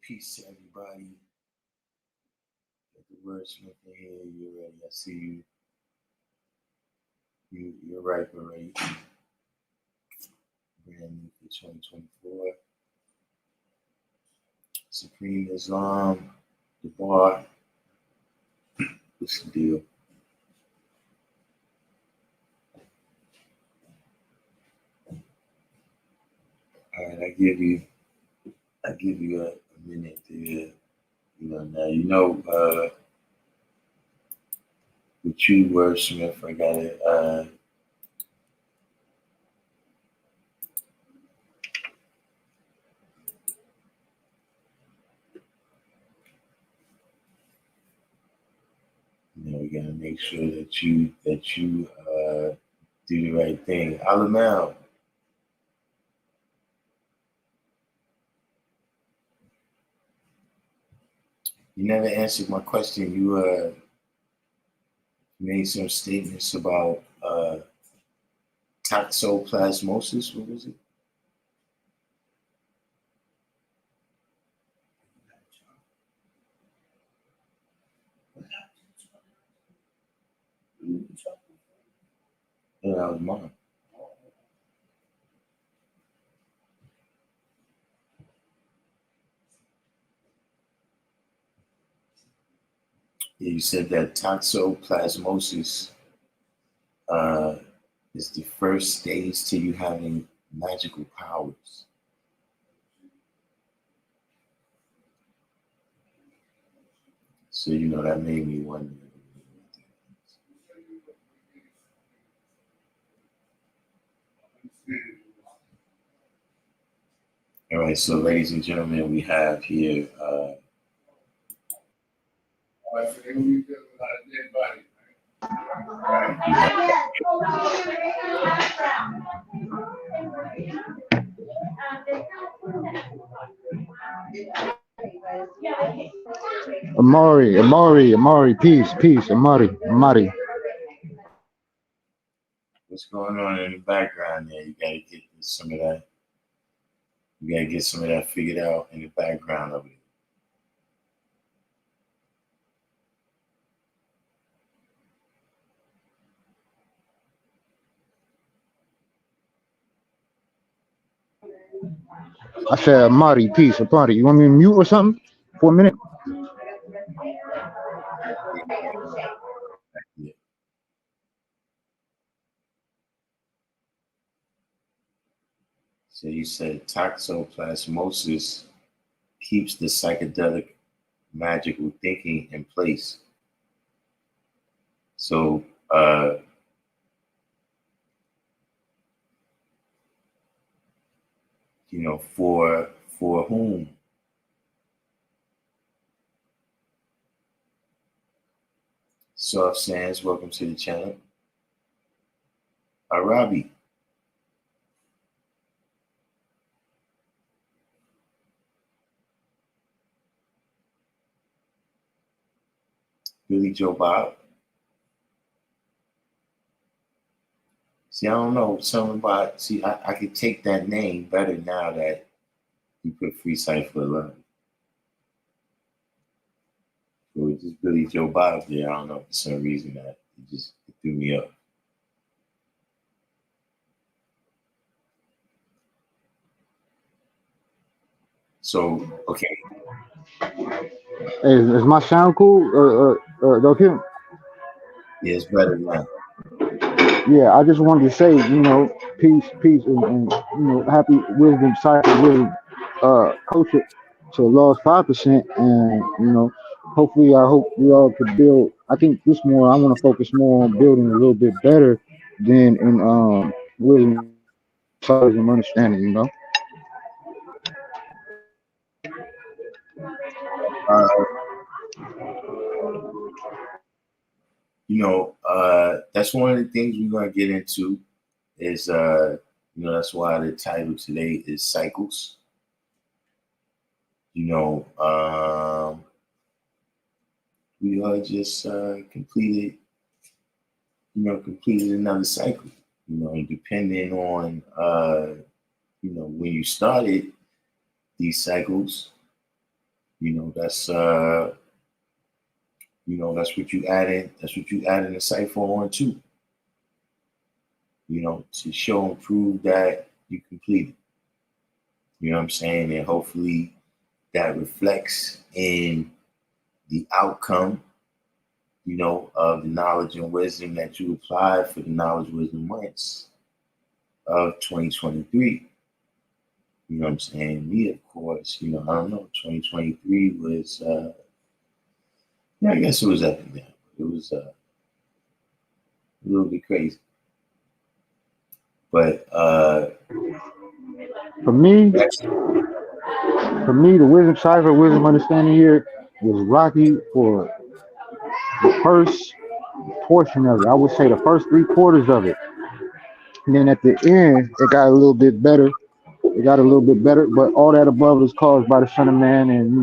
Peace to everybody. Get the wordsmith in here. You're ready. I see you. You're right already. Brand new for 2024. Supreme Islam, the bar. What's the deal? All right, I give you a minute there. With you, wordsmith, I gotta we gotta make sure that you do the right thing. Alamel. You never answered my question. You made some statements about toxoplasmosis. What was it? Yeah, that was mine. Yeah, you said that toxoplasmosis is the first stage to you having magical powers. So, that made me wonder. All right, so ladies and gentlemen, we have here Amari, peace, Amari. What's going on in the background there? You gotta get some of that. You gotta get some of that figured out in the background of it. I said Amari, peace, Amari. You want me to mute or something for a minute? Yeah. So you said toxoplasmosis keeps the psychedelic magical thinking in place. So for whom? Soft Sands, welcome to the channel. Arabi. Billy Joe Bob. See, I don't know something about. See, I could take that name better now that you put Free Cipher Love. So with just Billy Joe Bob there, I don't know for some reason that it threw me up. So okay. Is my sound cool? Darkim? Yeah, it's better now. Yeah, I just wanted to say, peace, and happy wisdom, cycle wisdom, culture to the lost 5%, and hopefully, I hope we all could build. I think I want to focus more on building a little bit better than in wisdom, size, and understanding. That's one of the things we're gonna get into is that's why the title today is cycles. We are just completed another cycle. And depending on when you started these cycles, That's that's what you add in. That's what you add in the cipher on too. To show and prove that you completed. You know what I'm saying? And hopefully that reflects in the outcome, of the knowledge and wisdom that you applied for the knowledge, wisdom months of 2023. You know what I'm saying? Me, of course, I don't know. 2023 was, I guess it was up and down. It was a little bit crazy. But for me, the wisdom cipher, wisdom understanding here was rocky for the first portion of it. I would say the first 3/4 of it. And then at the end, it got a little bit better. But all that above is caused by the Son of Man, and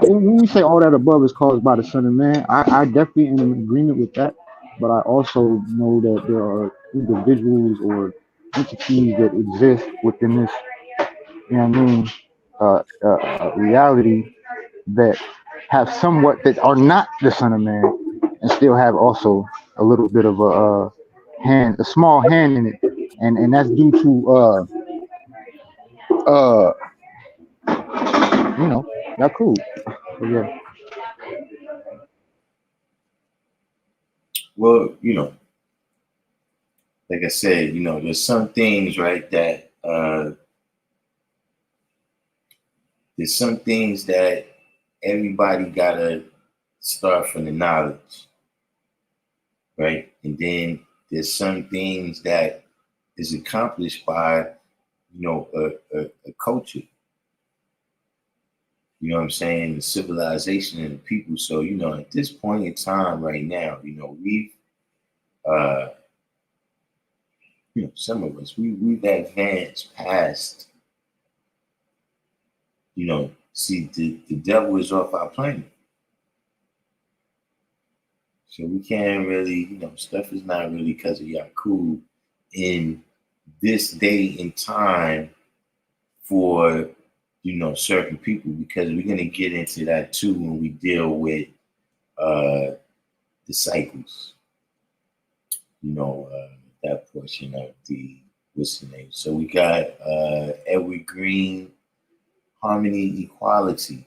when we say all that above is caused by the Son of Man, I definitely am in agreement with that. But I also know that there are individuals or entities that exist within this, reality that have somewhat that are not the Son of Man, and still have also a little bit of a small hand in it, and that's due to uh, that's cool. So, yeah. well, like I said, there's some things, right, that there's some things that everybody gotta start from the knowledge, right? And then there's some things that is accomplished by, a culture. You know what I'm saying? The civilization and the people. So, at this point in time right now, we've some of us, we've advanced past, see the devil is off our planet. So we can't really, stuff is not really because of Yakub in this day and time for, certain people, because we're going to get into that too when we deal with the cycles, that portion of the, what's the name? So we got Edward Green, Harmony, Equality,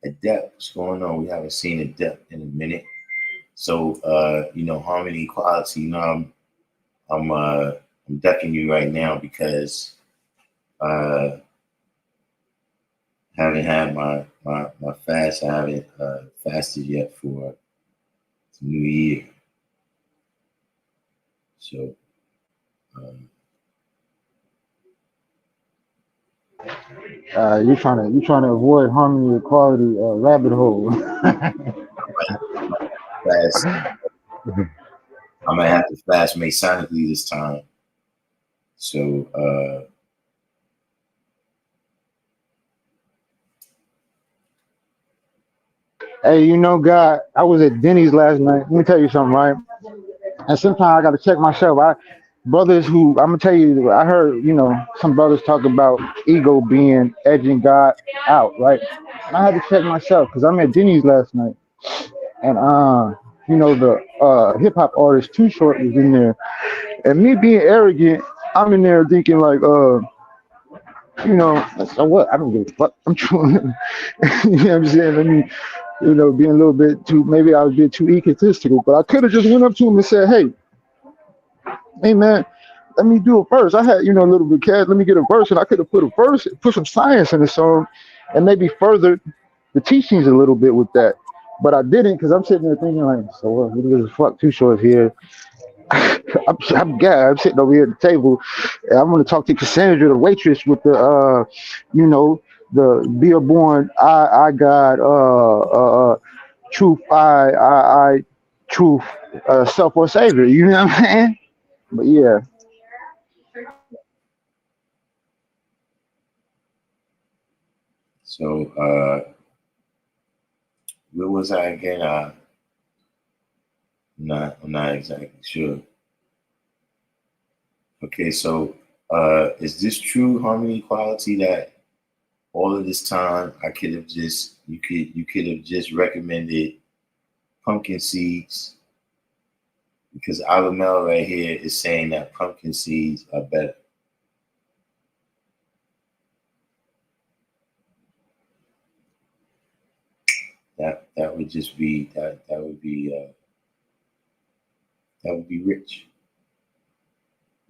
Adept. What's going on? We haven't seen Adept in a minute. So, Harmony, Equality, I'm ducking you right now because haven't had my fast. I haven't fasted yet for the new year. So, you're trying to avoid harmony equality rabbit hole. fast. I might have to fast Masonically this time. So, Hey, God, I was at Denny's last night. Let me tell you something, right? And sometimes I got to check myself. Brothers who I'm gonna tell you, I heard some brothers talk about ego being edging God out, right? And I had to check myself because I'm at Denny's last night, and the hip hop artist Too Short was in there, and me being arrogant, I'm in there thinking like, so what? I don't give a fuck. I'm trying. You know what I'm saying? Let me, being a little bit too. Maybe I was being too egotistical, but I could have just went up to him and said, hey man, let me do a verse. I had, a little bit of cash. Let me get a verse, and I could have put a verse, put some science in the song, and maybe further the teachings a little bit with that. But I didn't because I'm sitting there thinking like, so what? Who gives a fuck? Too Short here. I'm sitting over here at the table, and I'm going to talk to Cassandra, the waitress, with the, the beer born. I got truth. I truth. Self or savior. You know what I'm saying? But yeah. so where was I again? I'm not exactly sure. Okay, so is this true harmony equality that all of this time, I could have just you could have just recommended pumpkin seeds, because Alamel right here is saying that pumpkin seeds are better. That would just be that would be rich.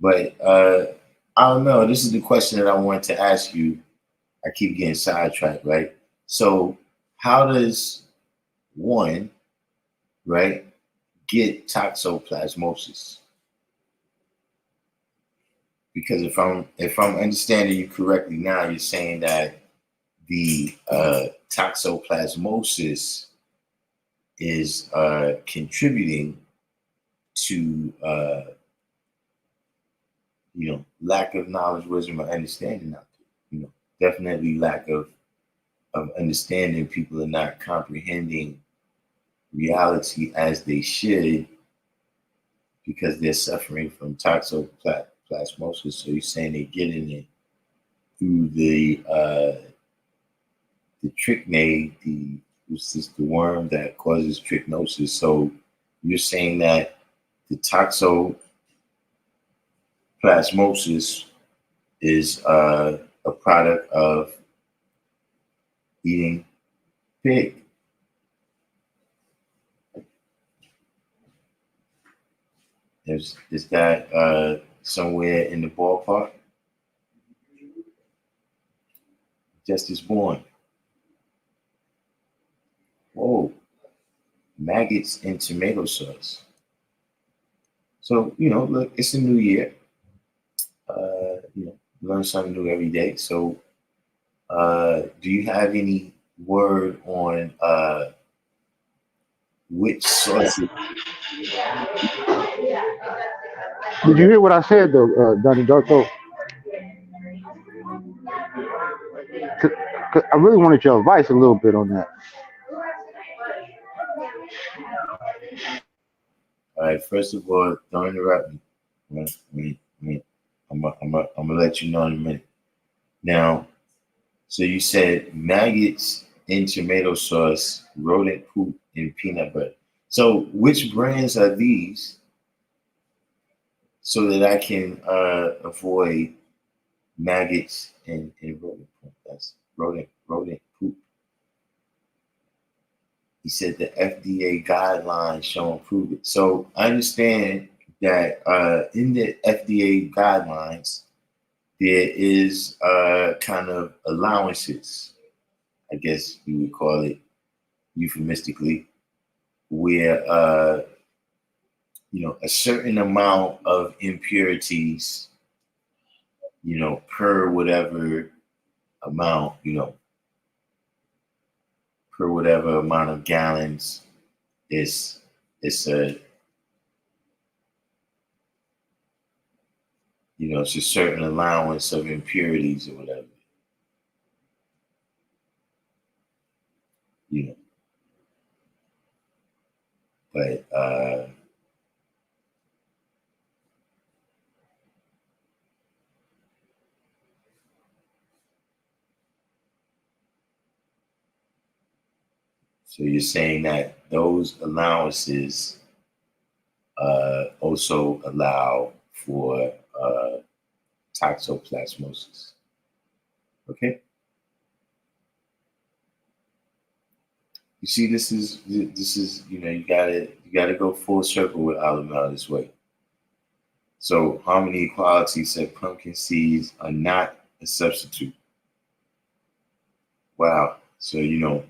But I don't know. This is the question that I want to ask you. I keep getting sidetracked, right? So how does one, right, get toxoplasmosis? Because if I'm understanding you correctly now, you're saying that the toxoplasmosis is contributing to lack of knowledge, wisdom, or understanding out there. Definitely lack of understanding. People are not comprehending reality as they should because they're suffering from toxoplasmosis. So you're saying they're getting it through the trichinae, which is the worm that causes trichinosis. So you're saying that the toxoplasmosis is a product of eating pig. Is that somewhere in the ballpark? Justice Born. Whoa. Maggots in tomato sauce. So, look, it's a new year. Learn something new every day. So, do you have any word on which sources? Did you hear what I said though, Donnie Darko? 'Cause I really wanted your advice a little bit on that. All right, first of all, don't interrupt me. I'm gonna let you know in a minute. Now, so you said maggots in tomato sauce, rodent poop in peanut butter. So which brands are these so that I can avoid maggots and rodent poop? That's rodent poop. He said the FDA guidelines show and prove it. So I understand that in the FDA guidelines, there is kind of allowances, I guess you would call it euphemistically, where a certain amount of impurities, per whatever amount, per whatever amount of gallons, it's a it's a certain allowance of impurities or whatever. But so you're saying that those allowances also allow for toxoplasmosis. Okay. You see, this is you gotta go full circle with Alamel this way. So Harmony Equality said pumpkin seeds are not a substitute. Wow. So you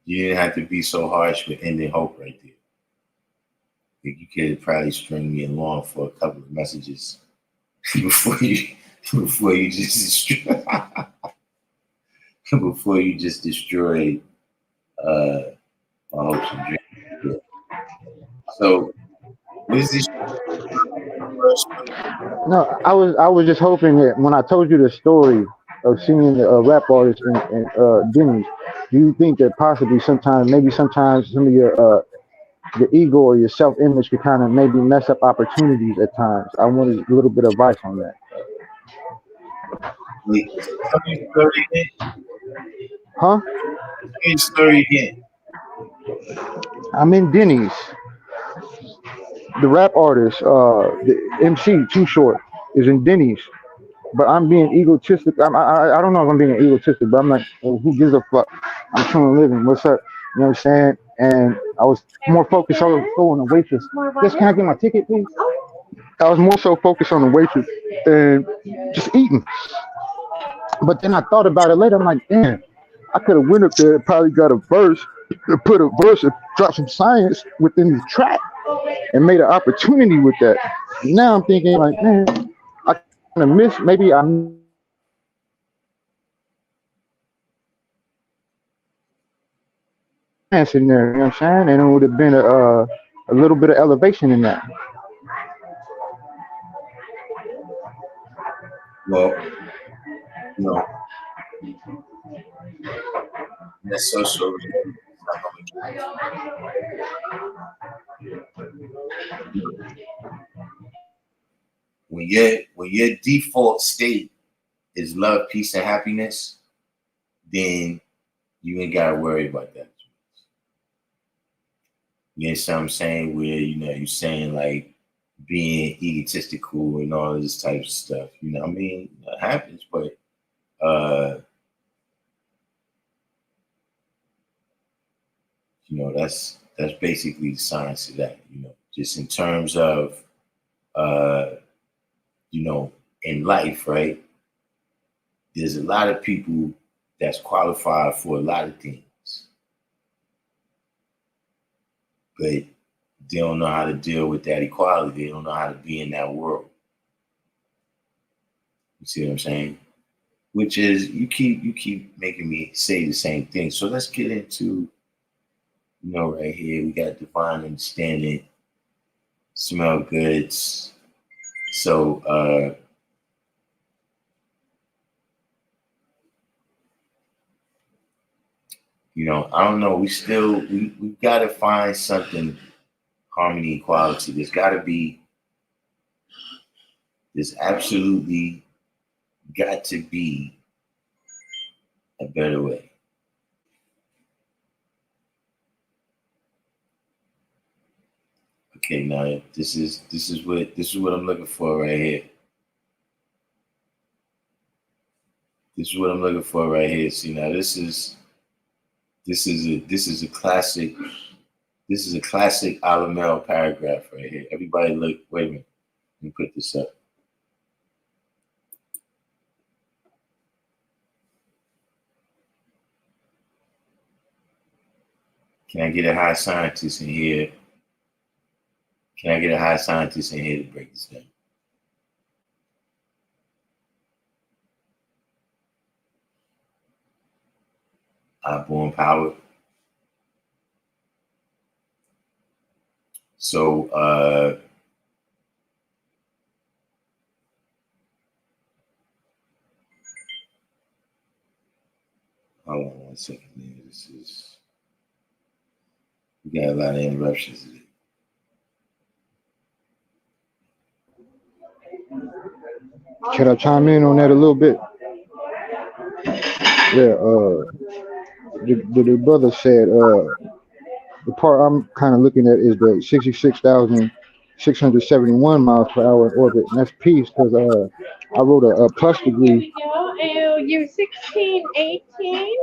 didn't have to be so harsh with ending hope right there. You could probably string me along for a couple of messages before you just destroy before you just destroy my hopes and dreams. So what is this? No, I was just hoping that when I told you the story of seeing the rap artist in Denny's, do you think that possibly sometimes some of your the ego or your self image could kind of maybe mess up opportunities at times? I wanted a little bit of advice on that. Wait, tell me the story again. Huh? Tell me the story again. I'm in Denny's. The rap artist, the MC, Too Short, is in Denny's. But I'm being egotistic. I don't know if I'm being egotistic, but I'm like, well, who gives a fuck? I'm trying to live in. What's up? You know what I'm saying? And I was more focused on the waitress. Just can I get my ticket, please? I was more so focused on the waitress and just eating. But then I thought about it later. I'm like, damn, I could have went up there and probably got a verse, put a verse and dropped some science within the track and made an opportunity with that. Now I'm thinking like, man, I kind of miss. Maybe I chance in there. You know what I'm saying? And it would have been a little bit of elevation in that. Well, you know, that's social. When your default state is love, peace, and happiness, then you ain't gotta worry about that. You know what I'm saying? Where you're saying like being egotistical and all this type of stuff. You know, what I mean, it happens, but that's basically the science of that. Just in terms of in life, right? There's a lot of people that's qualified for a lot of things, but they don't know how to deal with that equality. They don't know how to be in that world. You see what I'm saying? Which is you keep making me say the same thing. So let's get into, right here we got divine understanding, smell goods. So I don't know. We've got to find something, harmony, equality. There's absolutely got to be a better way. Okay, now this is what I'm looking for right here. This is what I'm looking for right here. See, now this is a classic. This is a classic Alamel paragraph right here. Everybody look, wait a minute. Let me put this up. Can I get a high scientist in here? Can I get a high scientist in here to break this down? Born power. So hold on one second here. We got a lot of interruptions today. Can I chime in on that a little bit? Yeah, the brother said the part I'm kind of looking at is the 66,671 miles per hour in orbit, and that's peace because I wrote a plus degree. You're 16, 18,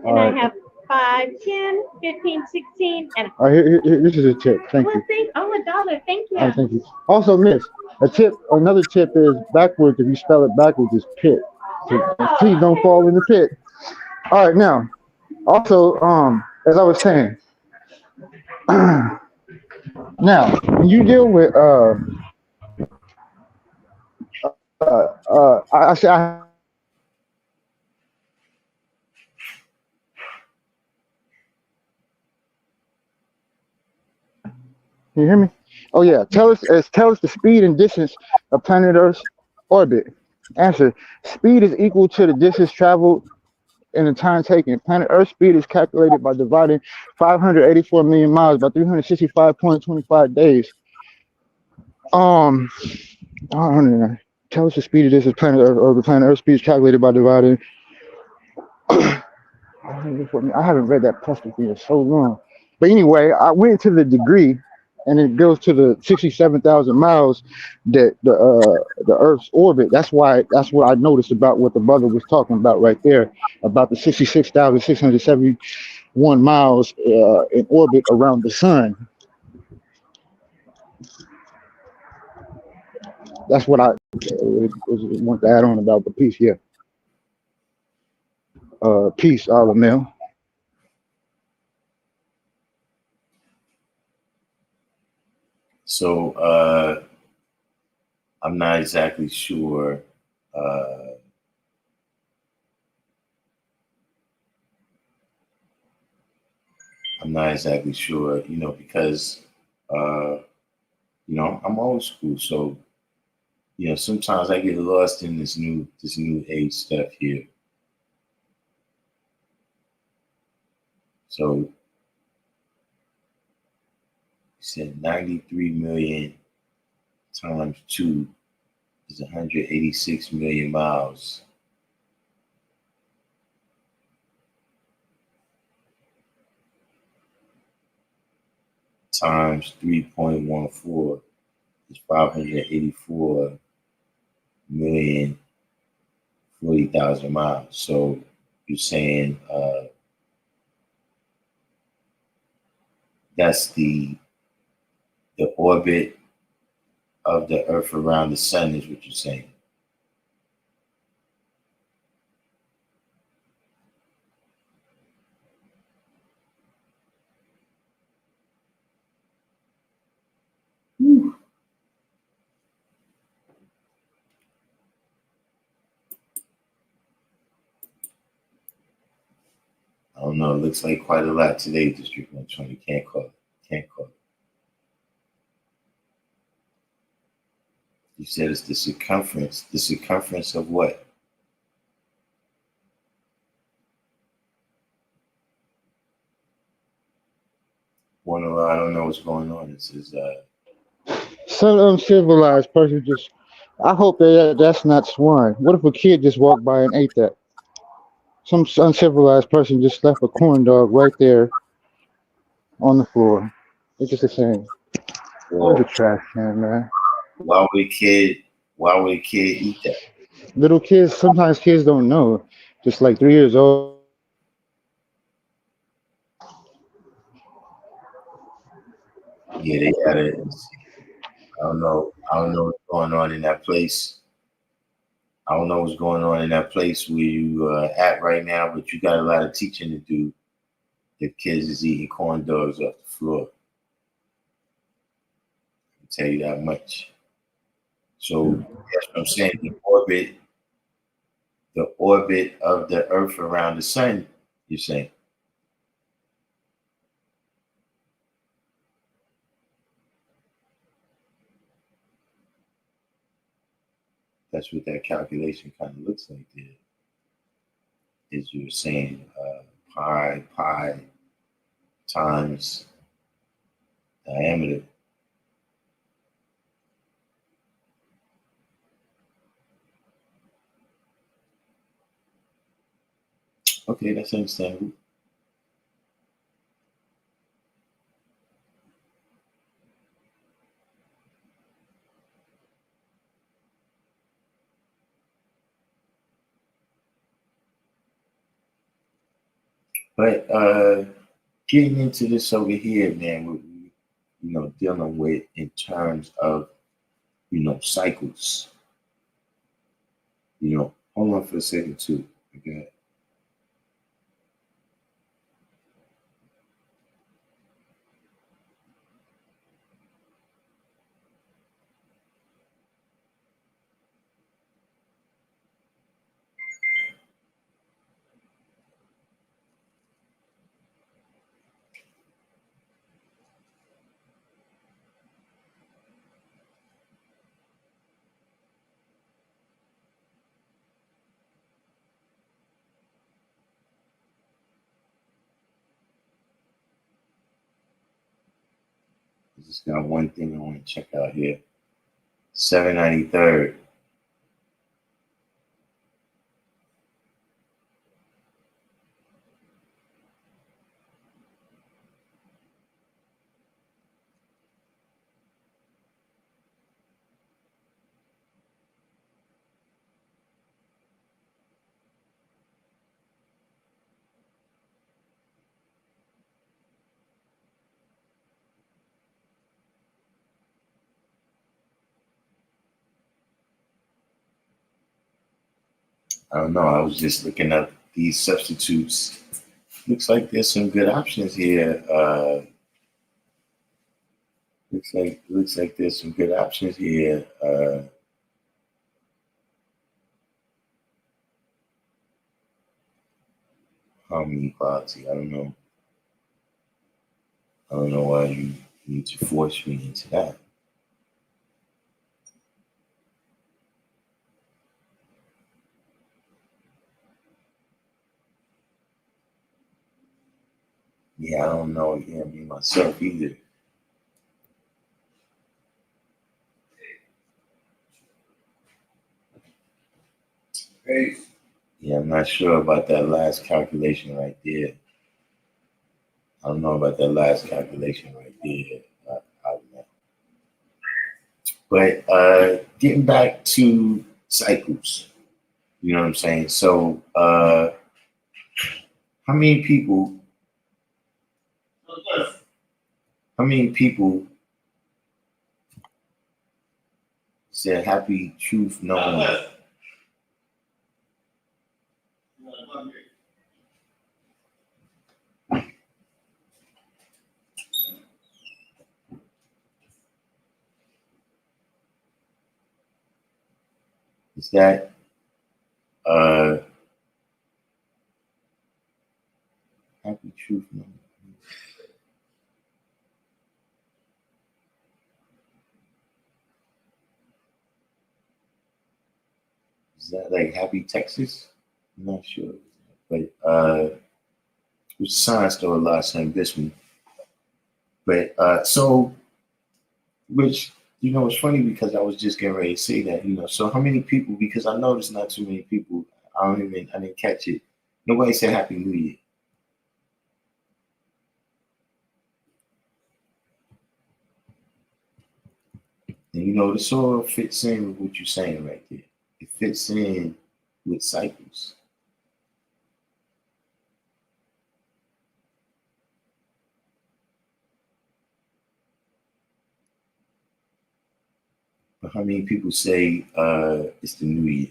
and I have 5, 10, 15, 16, and all right, here, this is a tip. Thank you. $1. Thank you. All right, thank you. Also, miss, another tip is backwards. If you spell it backwards, it's pit. So please don't fall in the pit. All right, now, also, as I was saying, now when you deal with I say can you hear me? Oh yeah, tell us the speed and distance of planet Earth's orbit. Answer: speed is equal to the distance traveled in the time taken. Planet Earth's speed is calculated by dividing 584 million miles by 365.25 days. I don't know. Tell us the speed of this is planet Earth, or the planet Earth speed is calculated by dividing I haven't read that plasticity in so long. But anyway, I went to the degree, and it goes to the 67,000 miles that the Earth's orbit. That's why. That's what I noticed about what the brother was talking about right there, about the 66,671 miles in orbit around the sun. That's what I want to add on about the peace. Yeah, peace, Allah Mel. So I'm not exactly sure. I'm not exactly sure, because I'm old school, so sometimes I get lost in this new age stuff here. So you said 93 million times 2 is 186 million miles. Times 3.14 is 584 million 40,000 miles. So you're saying that's the orbit of the Earth around the sun is what you're saying. I don't know. It looks like quite a lot today, District 120. Can't call it. Can't call it. You said it's the circumference. The circumference of what? I don't know what's going on. It says, Some uncivilized person just. I hope that's not swine. What if a kid just walked by and ate that? Some uncivilized person just left a corn dog right there on the floor. It's just a shame. Where's the well, trash can, man? why would a kid eat that? Little kids, sometimes kids don't know. Just like 3 years old. Yeah, they got it. I don't know. I don't know what's going on in that place. I don't know what's going on in that place where you at right now, but you got a lot of teaching to do if kids is eating corn dogs off the floor. I can tell you that much. So that's what I'm saying. The orbit of the Earth around the sun, you're saying. That's what that calculation kind of looks like there. Is you're saying pi times diameter. Okay, that's understandable. But getting into this over here, man, dealing with in terms of, cycles. Hold on for a second too. Okay. I just got one thing I want to check out here. 793rd. I don't know. I was just looking up these substitutes. Looks like there's some good options here. Looks like there's some good options here. Harmony equality. I don't know. I don't know why you need to force me into that. Yeah, I don't know. Yeah, me myself either. Hey. Yeah, I'm not sure about that last calculation right there. I don't know about that last calculation right there. I don't know. But getting back to cycles, you know what I'm saying? So how many people said happy truth knowing? Is that happy truth knowing? Is that like happy Texas? I'm not sure. But which sign still a lot saying this one. But so which it's funny because I was just getting ready to say that, so how many people, because I noticed not too many people, I didn't catch it. Nobody said Happy New Year. And the soil fits in with what you're saying right there. It fits in with cycles. But how many people say it's the new year?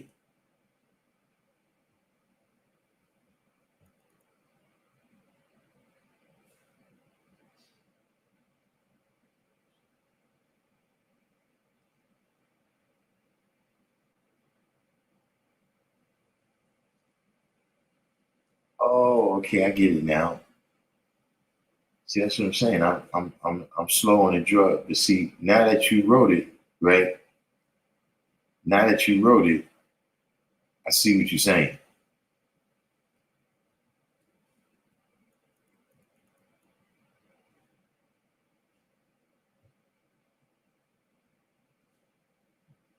Oh, okay, I get it now. See, that's what I'm saying. I'm slow on the draw. But see, now that you wrote it, right? Now that you wrote it, I see what you're saying.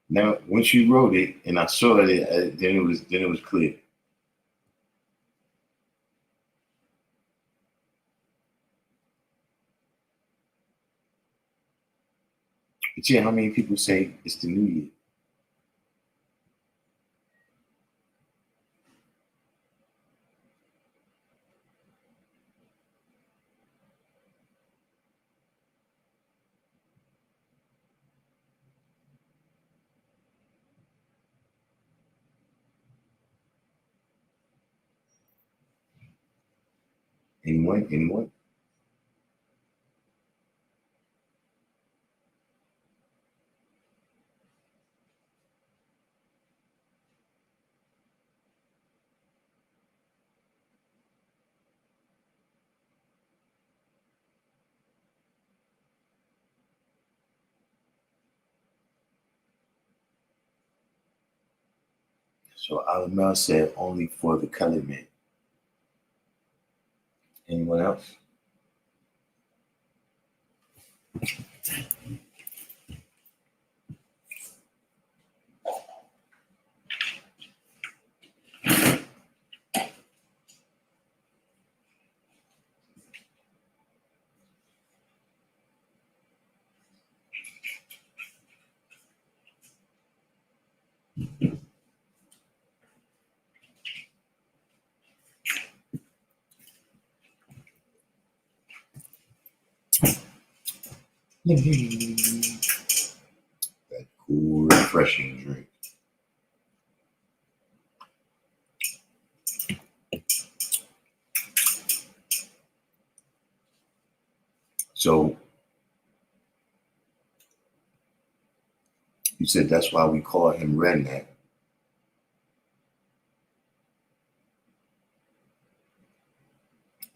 Now, once you wrote it and I saw it, then it was clear. But yeah, how many people say it's the new year? Anyone? Anyone? So Alamel said only for the colored man. Anyone else? That cool, refreshing drink. So you said that's why we call him redneck.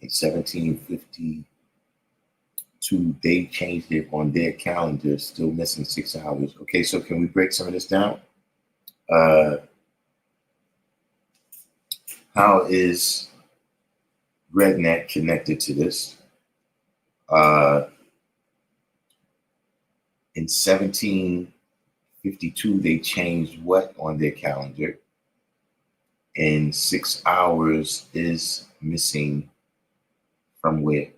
In 1752, they changed it on their calendar, still missing 6 hours. Okay, so can we break some of this down? How is redneck connected to this? In 1752, they changed what on their calendar? And 6 hours is missing from where?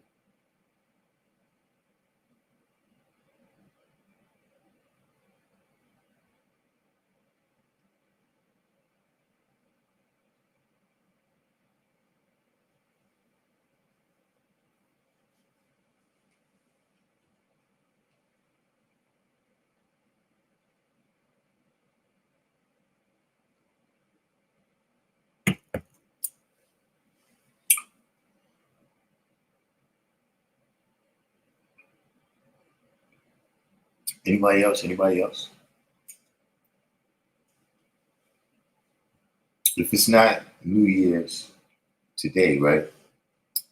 Anybody else? Anybody else? If it's not New Year's today, right?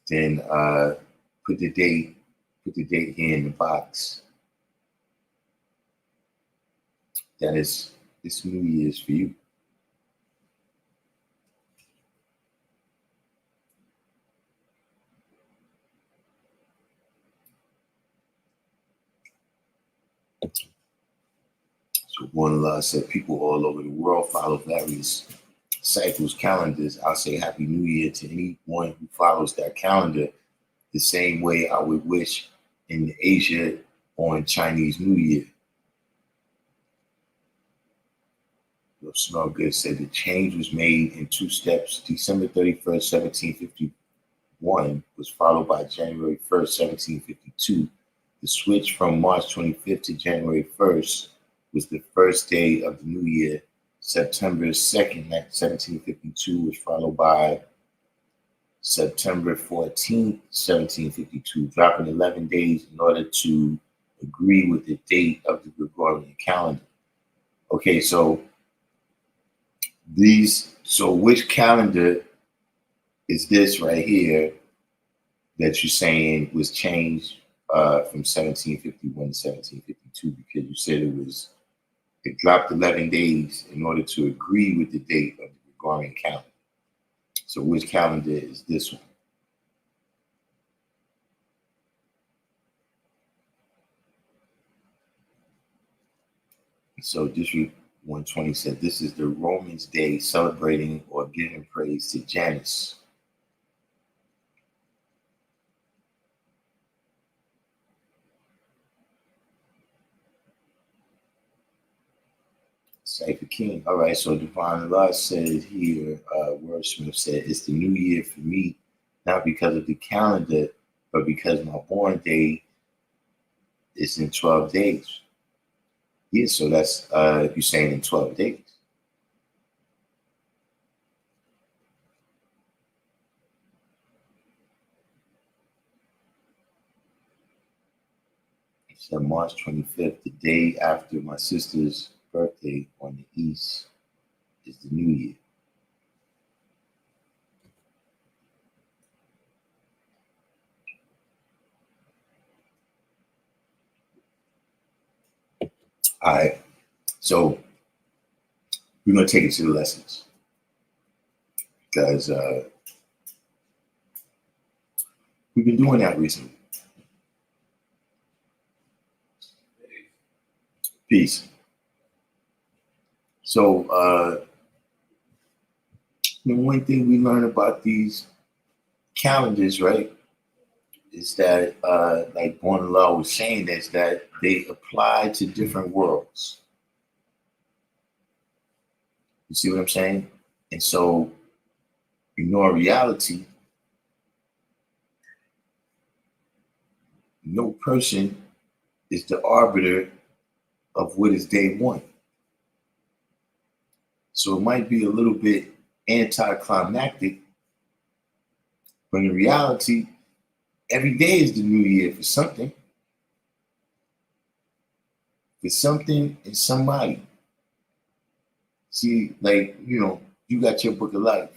Then put the date here in the box. That is, it's New Year's for you. So one Allah said people all over the world follow various cycles, calendars. I'll say Happy New Year to anyone who follows that calendar the same way I would wish in Asia on Chinese New Year. Smell Good said the change was made in 2 steps. December 31st, 1751 was followed by January 1st, 1752. The switch from March 25th to January 1st was the first day of the new year. September 2nd, 1752 was followed by September 14th, 1752, dropping 11 days in order to agree with the date of the Gregorian calendar. Okay, so which calendar is this right here that you're saying was changed from 1751 to 1752? Because you said it dropped 11 days in order to agree with the date of the Gregorian calendar. So which calendar is this one? So District 120 said this is the Romans' Day, celebrating or giving praise to Janus. Cypher King. All right, so Divine Allah said here, Wordsmith said, it's the new year for me, not because of the calendar, but because my born day is in 12 days. Yeah, so that's you're saying in 12 days. So March 25th, the day after my sister's birthday on the East, is the new year. All right, so we're going to take it to the lessons because we've been doing that recently. Peace. So, the one thing we learn about these calendars, right, is that, like Born Law was saying, is that they apply to different worlds. You see what I'm saying? And so, in our reality, no person is the arbiter of what is day one. So it might be a little bit anticlimactic, but in reality, every day is the new year for something. It's something in somebody. See, like, you got your book of life,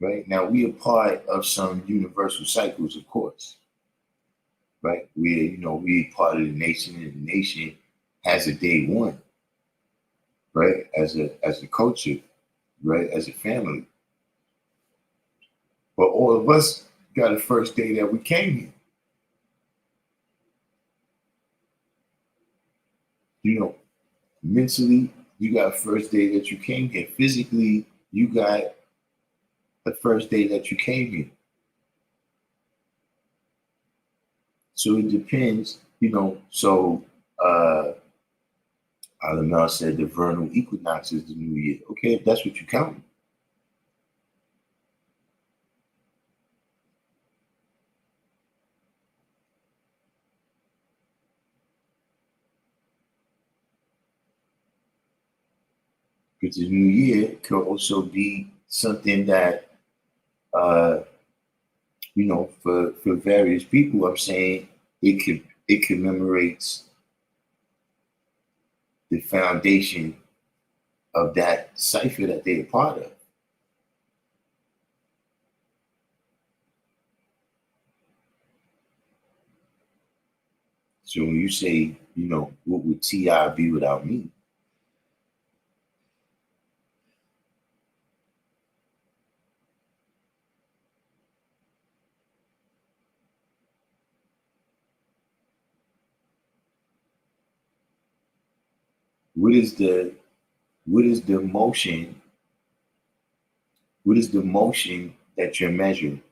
right? Now, we are part of some universal cycles, of course, right? We're part of the nation, and the nation has a day one, right? As a culture, right? As a family. But all of us got a first day that we came here. Mentally, you got a first day that you came here. Physically, you got the first day that you came here. So it depends, So Alamel said the vernal equinox is the new year. Okay, if that's what you count. Because the new year could also be something that, for various people, I'm saying it commemorates the foundation of that cipher that they're a part of. So when you say, what would T.I. be without me? What is the motion? What is the motion that you're measuring?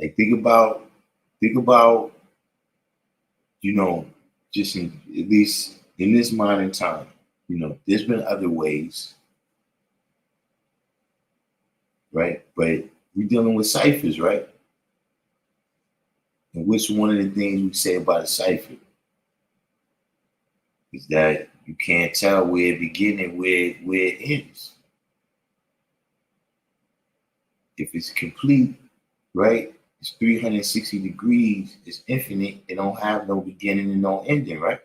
Like think about, just at least in this modern time, there's been other ways, right? But we're dealing with ciphers, right? And which one of the things we say about a cipher is that you can't tell where it begins and where it ends. If it's complete, right? It's 360 degrees, it's infinite, it don't have no beginning and no ending, right?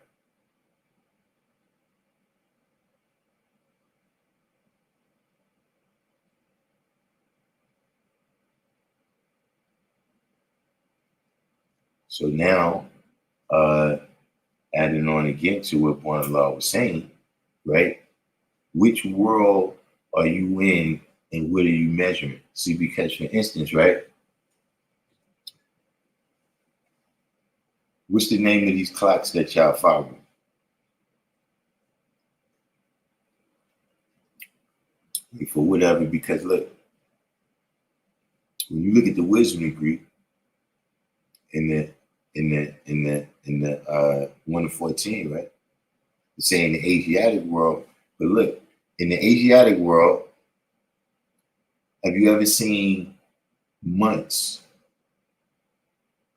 So now, adding on again to what Born Allah was saying, right? Which world are you in and what are you measuring? See, because for instance, right? What's the name of these clocks that y'all follow? For whatever, because look, when you look at the wisdom degree in the 1 to 14, right? It's saying the Asiatic world, but look, in the Asiatic world, have you ever seen months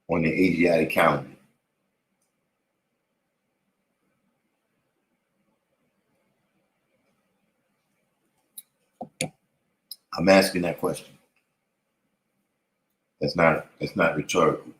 on the Asiatic calendar? I'm asking that question. That's not rhetorical.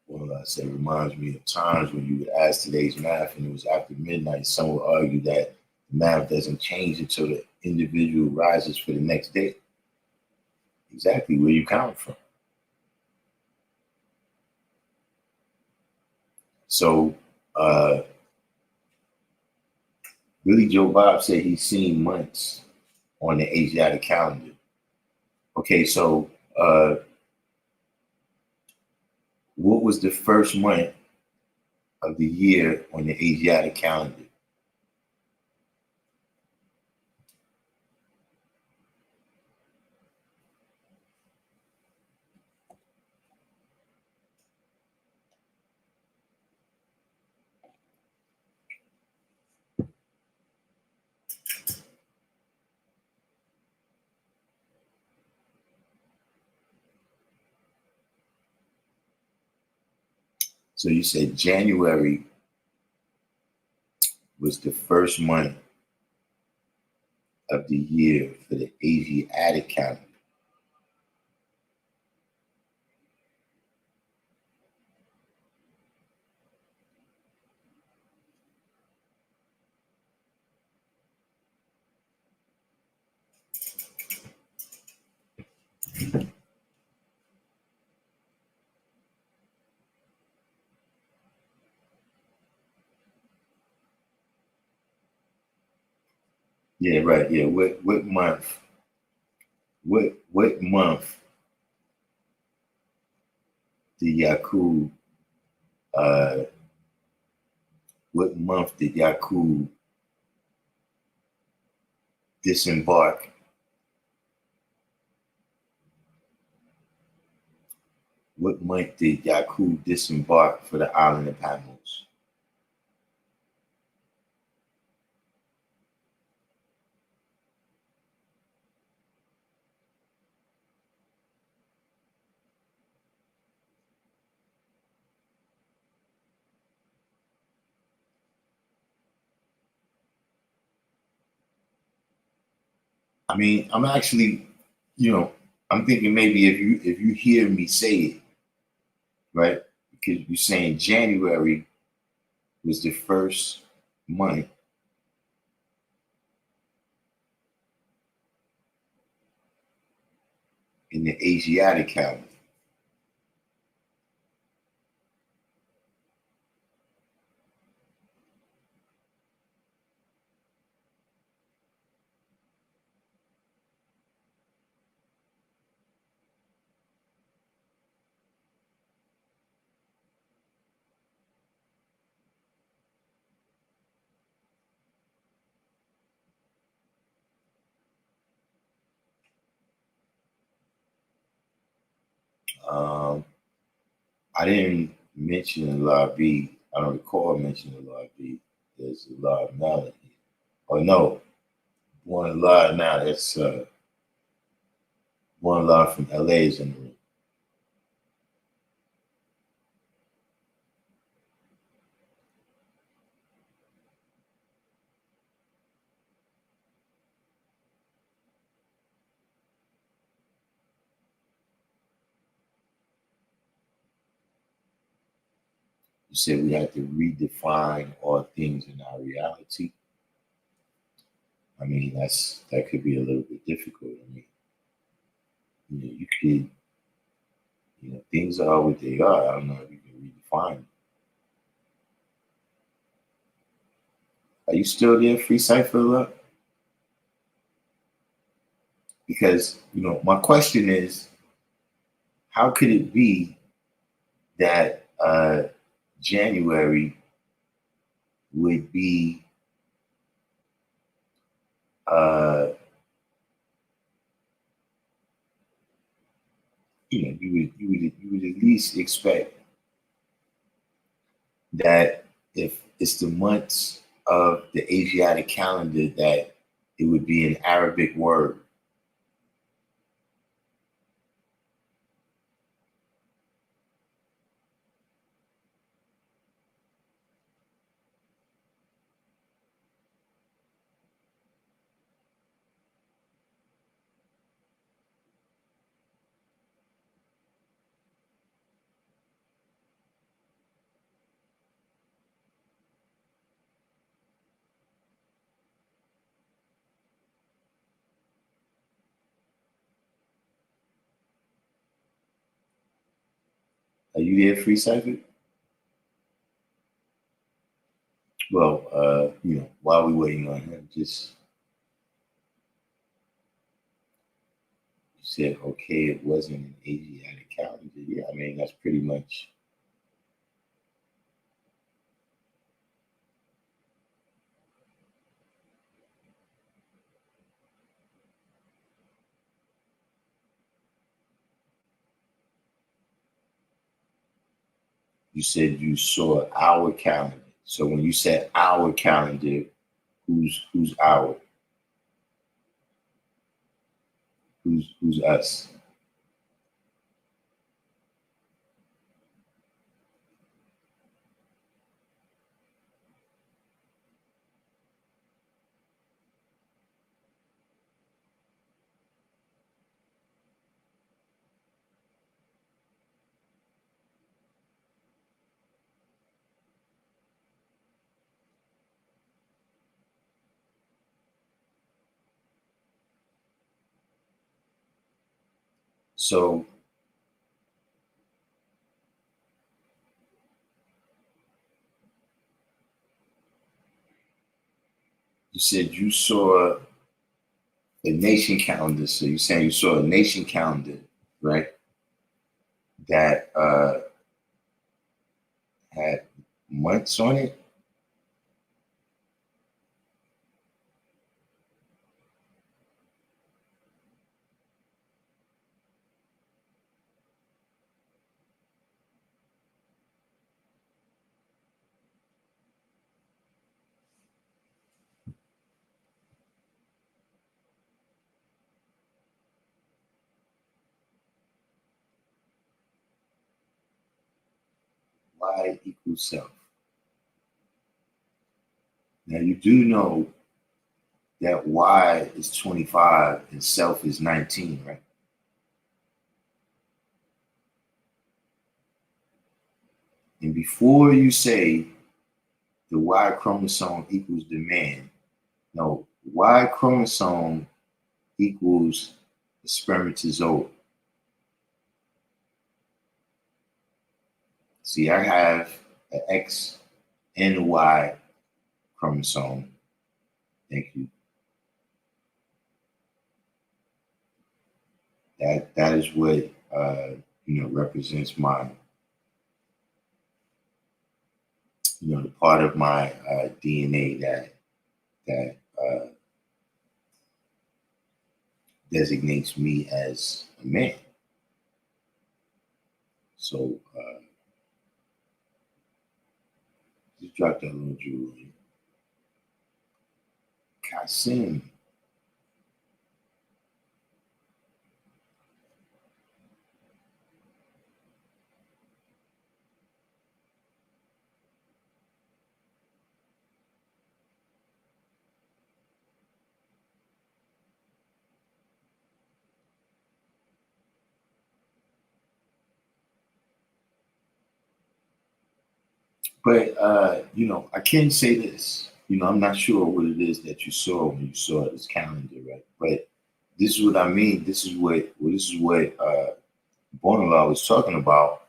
Well, I said, reminds me of times when you would ask today's math and it was after midnight. Some would argue that math doesn't change until the individual rises for the next day. Exactly where you count from. So, Billy Joe Bob said he's seen months on the Asiatic calendar. Okay, so what was the first month of the year on the Asiatic calendar? So you said January was the first month of the year for the Asiatic calendar. Yeah, right. Yeah. What month? What month did Yakub what month did Yakub disembark? What month did Yakub disembark for the island of Patmos? I mean, I'm actually, I'm thinking maybe if you hear me say it, right? Because you're saying January was the first month in the Asiatic calendar. Um, I didn't mention the law B. I don't recall mentioning the law B. There's a law of Melanie. Oh no, one law now. That's one law from LA is in the room. You said we had to redefine all things in our reality. I mean, that could be a little bit difficult. I mean, you could, things are what they are. I don't know if you can redefine them. Are you still there, Free Cipher Love? Because, my question is, how could it be that January would be you would at least expect that if it's the months of the Asiatic calendar that it would be an Arabic word. Are you there, Free Cipher? Well, while we're waiting on him, just you said, okay, it wasn't an Asiatic calendar. Yeah, I mean, that's pretty much. You said you saw our calendar. So when you said our calendar, who's our? Who's us? So you said you saw a nation calendar. So you're saying you saw a nation calendar, right? That had months on it. Y equals self. Now you do know that Y is 25 and self is 19, right? And before you say the Y chromosome equals the man, no, Y chromosome equals the spermatozoa. See, I have an X and a Y chromosome. Thank you. That is what represents my, the part of my DNA that designates me as a man. So just drop that little jewel in. Kasim. But I can say this. I'm not sure what it is that you saw when you saw this calendar, right? But this is what I mean. This is what Bonalaw was talking about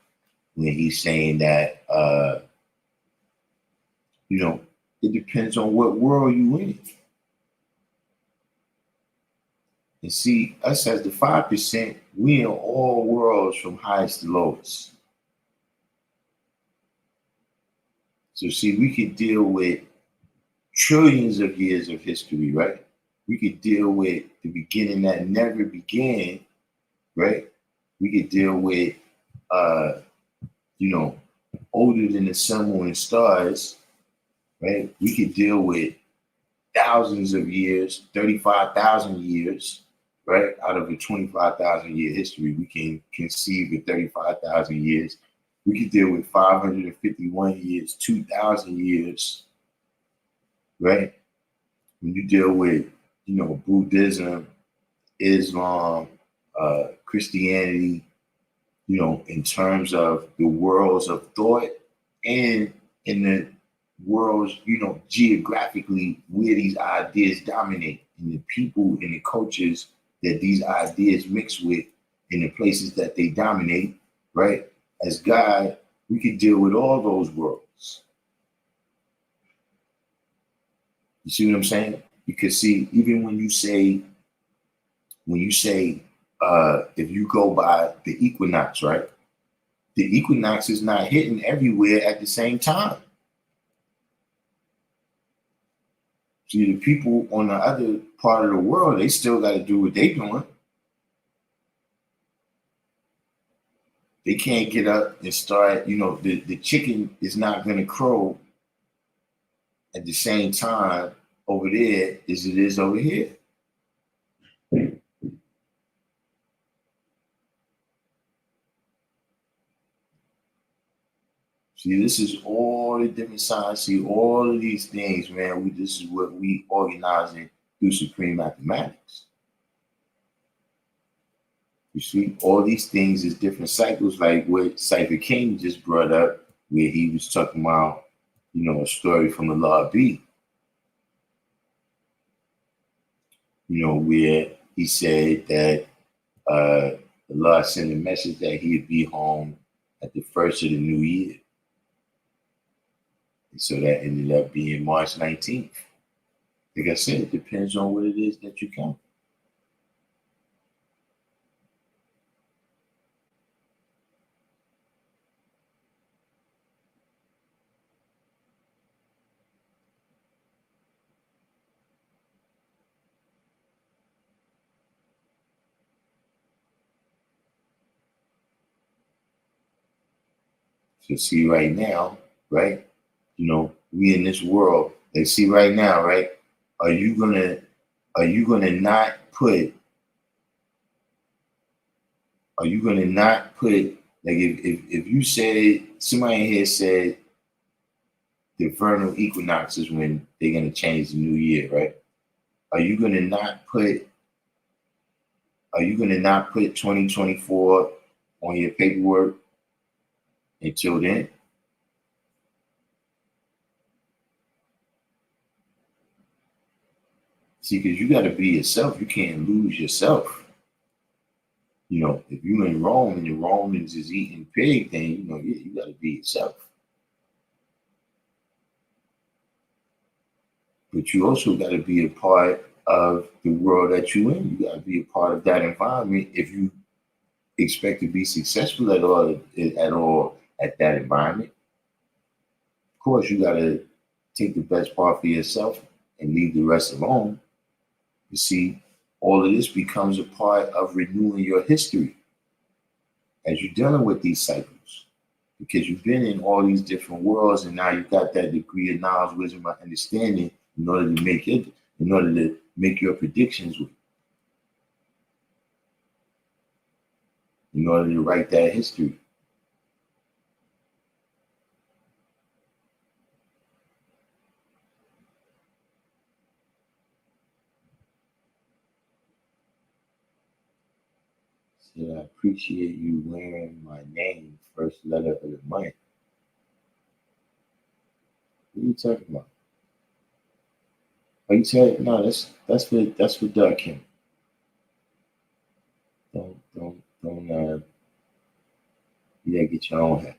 when he's saying that it depends on what world you in. And see, us as the 5%, we in all worlds from highest to lowest. So see, we could deal with trillions of years of history, right? We could deal with the beginning that never began, right? We could deal with, older than the sun, moon, and stars, right? We could deal with thousands of years, 35,000 years, right? Out of a 25,000 year history, we can conceive of 35,000 years. We could deal with 551 years, 2,000 years, right? When you deal with, Buddhism, Islam, Christianity, in terms of the worlds of thought and in the worlds, geographically where these ideas dominate and the people and the cultures that these ideas mix with in the places that they dominate, right? As God, we could deal with all those worlds. You see what I'm saying? Because see, even when you say, if you go by the equinox, right? The equinox is not hitting everywhere at the same time. See, the people on the other part of the world, they still got to do what they're doing. They can't get up and start, the chicken is not going to crow at the same time over there as it is over here. See, this is all the different signs. See, all of these things, man, this is what we organizing through supreme mathematics. You see, all these things is different cycles, like what Cypher King just brought up, where he was talking about, a story from the Law B. Where he said that the Lord sent a message that he'd be home at the first of the new year. And so that ended up being March 19th. Like I said, it depends on what it is that you count. So see right now, right? You know, we in this world, they see right now, right? Are you gonna not put like if you said somebody in here said the vernal equinox is when they're gonna change the new year, right? Are you gonna not put 2024 on your paperwork until then? See, because you got to be yourself. You can't lose yourself. You know, if you're in Rome and the Romans is eating pig, then, you know, you got to be yourself. But you also got to be a part of the world that you're in. You got to be a part of that environment if you expect to be successful at all at that environment. Of course, you got to take the best part for yourself and leave the rest alone. You see, all of this becomes a part of renewing your history as you're dealing with these cycles, because you've been in all these different worlds, and now you've got that degree of knowledge, wisdom, and understanding in order to make your predictions with, in order to write that history. Said, I appreciate you wearing my name, first letter of the month. What are you talking about? Are you telling? No, that's for Darkim. Don't you gotta get your own hat.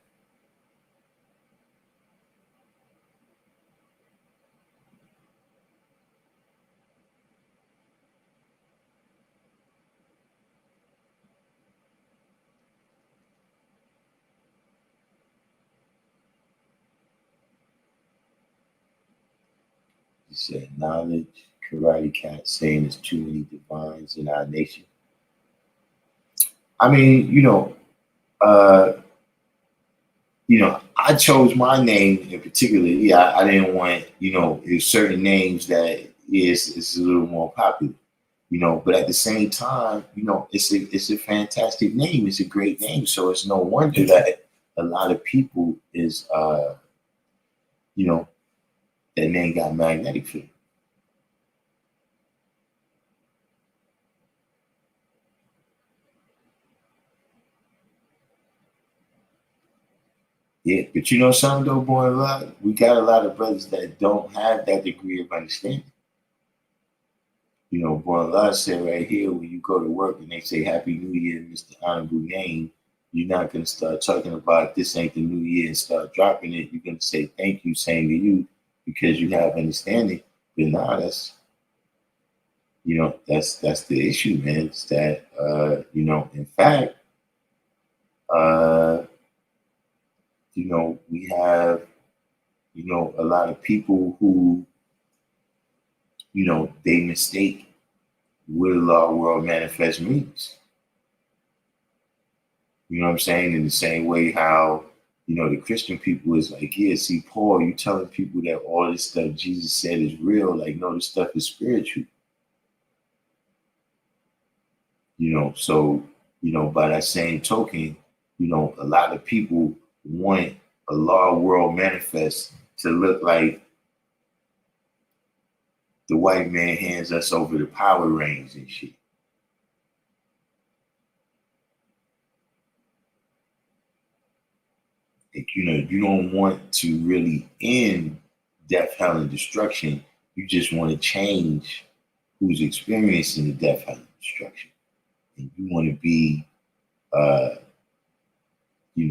He said, knowledge, Karate Cat saying there's too many divines in our nation. I mean, I chose my name in particular. Yeah, I didn't want, there's certain names that it's a little more popular, but at the same time, it's a fantastic name. It's a great name. So it's no wonder that a lot of people is, that name got magnetic for. Yeah, but you know something though, boy, we got a lot of brothers that don't have that degree of understanding. Boy, Allah said right here, when you go to work and they say Happy New Year, Mr. Honorable Name, you're not going to start talking about this ain't the new year and start dropping it. You're going to say thank you, saying to you, because you have understanding. But now that's the issue, man. It's that, in fact, we have, a lot of people who, they mistake what Allah world manifest means. You know what I'm saying? In the same way how, the Christian people is like, yeah, see, Paul, you telling people that all this stuff Jesus said is real. Like, no, this stuff is spiritual. So, by that same token, a lot of people want Allah world manifest to look like the white man hands us over the power reins and shit. Like, you don't want to really end death, hell, and destruction. You just want to change who's experiencing the death, hell, and destruction. And you want to be you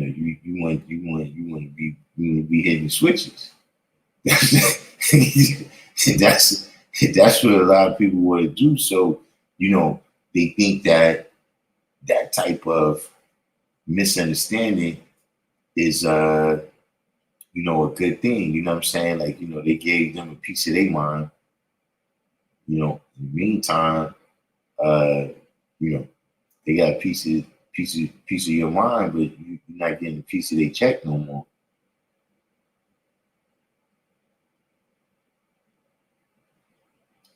want to be hitting switches. that's that's what a lot of people want to do. So they think that that type of misunderstanding is a good thing. You know what I'm saying? Like they gave them a piece of their mind. In the meantime, uh, they got a piece of your mind, but you're not getting a piece of their check no more.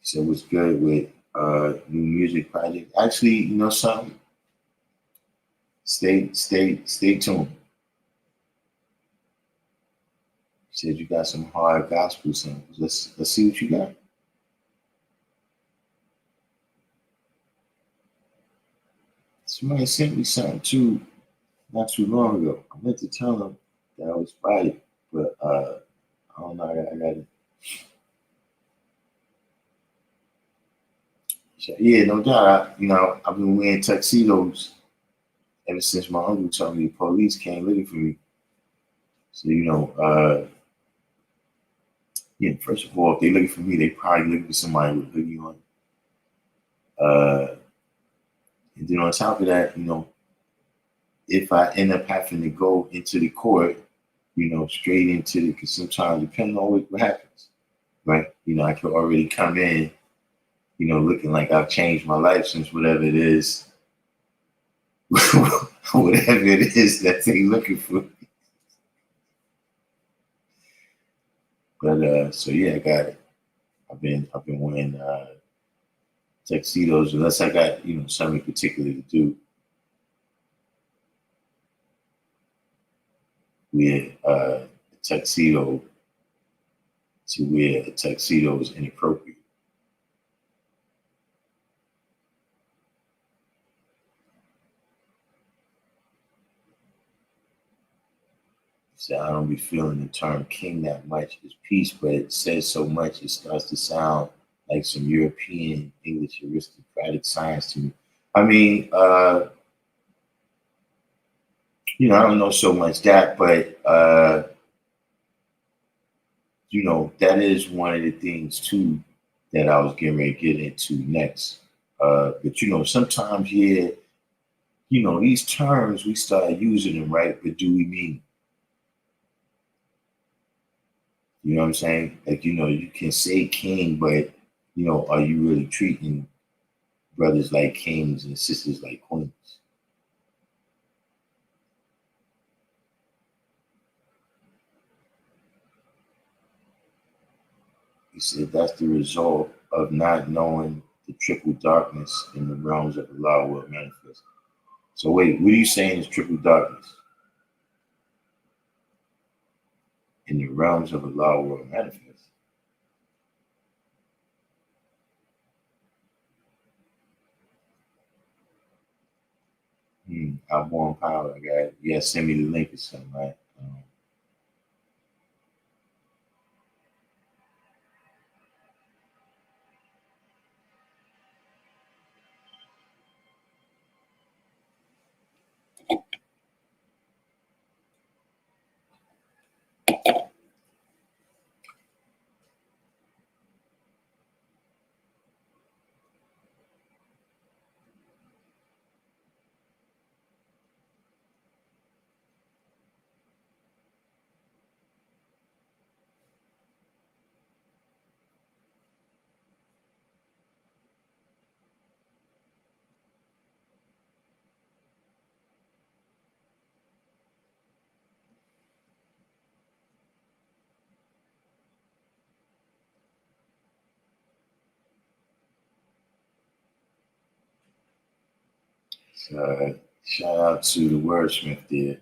So what's good with new music project? Actually, something. Stay tuned. You said you got some hard gospel samples. Let's see what you got. Somebody sent me something too not too long ago. I meant to tell them that I was Friday, but I don't know. I got it. So, yeah, no doubt. I've been wearing tuxedos ever since my uncle told me the police came looking for me. So first of all, if they looking for me, they probably looking for somebody with a hoodie on. And then on top of that, if I end up having to go into the court, straight into the, because sometimes depending on what happens, right? I could already come in, looking like I've changed my life since whatever it is, whatever it is that they looking for. But so yeah, I got it. I've been wearing tuxedos unless I got something particular to do. Wear a tuxedo to wear a tuxedo is inappropriate. So I don't be feeling the term king that much. It's peace, but it says so much it starts to sound like some European English aristocratic science to me. I mean, I don't know so much that, but that is one of the things too that I was getting ready to get into next. But sometimes these terms we start using them, right? But do we mean them? You know what I'm saying? Like, you can say king, but, are you really treating brothers like kings and sisters like queens? He said that's the result of not knowing the triple darkness in the realms of Allah will manifest. So wait, what are you saying is triple darkness? In the realms of Allah will manifest. I'm on power, guy. Yeah, send me the link or something, right? So, shout out to the wordsmith there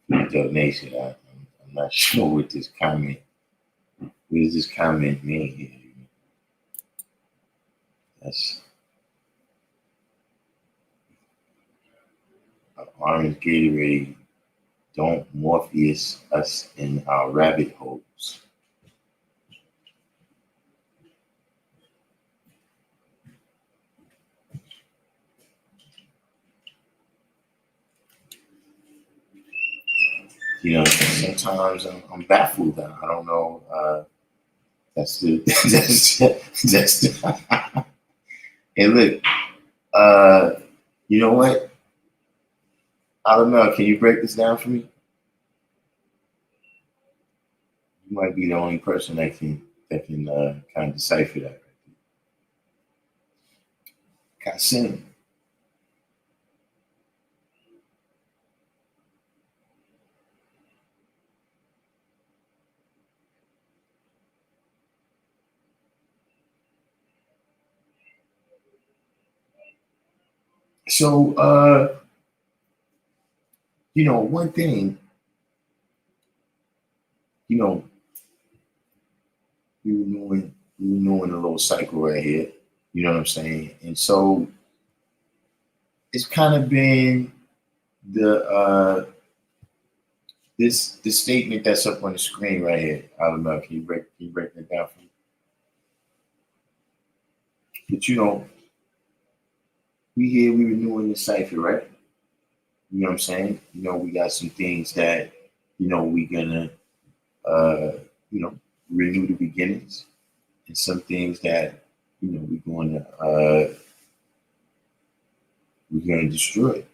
for the donation. I'm not sure what this comment. What does this comment mean here? That's orange Gatorade. Don't Morpheus us in our rabbit holes. You know, sometimes I'm baffled. I don't know. That's the that's the. And look, you know what? I don't know. Can you break this down for me? You might be the only person that can kind of decipher that. Kasim. So, you know, one thing, you know, we were doing a little cycle right here. You know what I'm saying? And so it's kind of been the this statement that's up on the screen right here. I don't know. Can you break that down for me? But you know, we renewing the cipher, right? You know what I'm saying? You know, we got some things that, you know, we gonna you know, renew the beginnings, and some things that, you know, we're gonna destroy.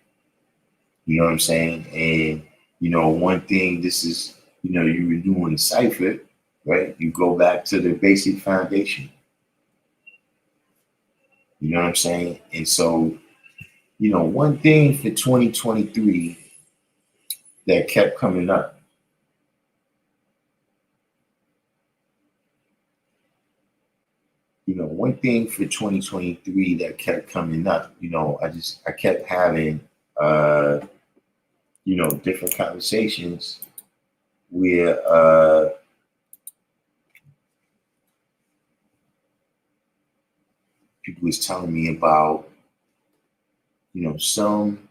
You know what I'm saying? And you know, one thing, this is, you know, you renewing the cipher, right? You go back to the basic foundation. You know what I'm saying? And so, you know, one thing for 2023 that kept coming up, you know, one thing for 2023 that kept coming up, you know, I kept having, you know, different conversations where, people was telling me about, you know, some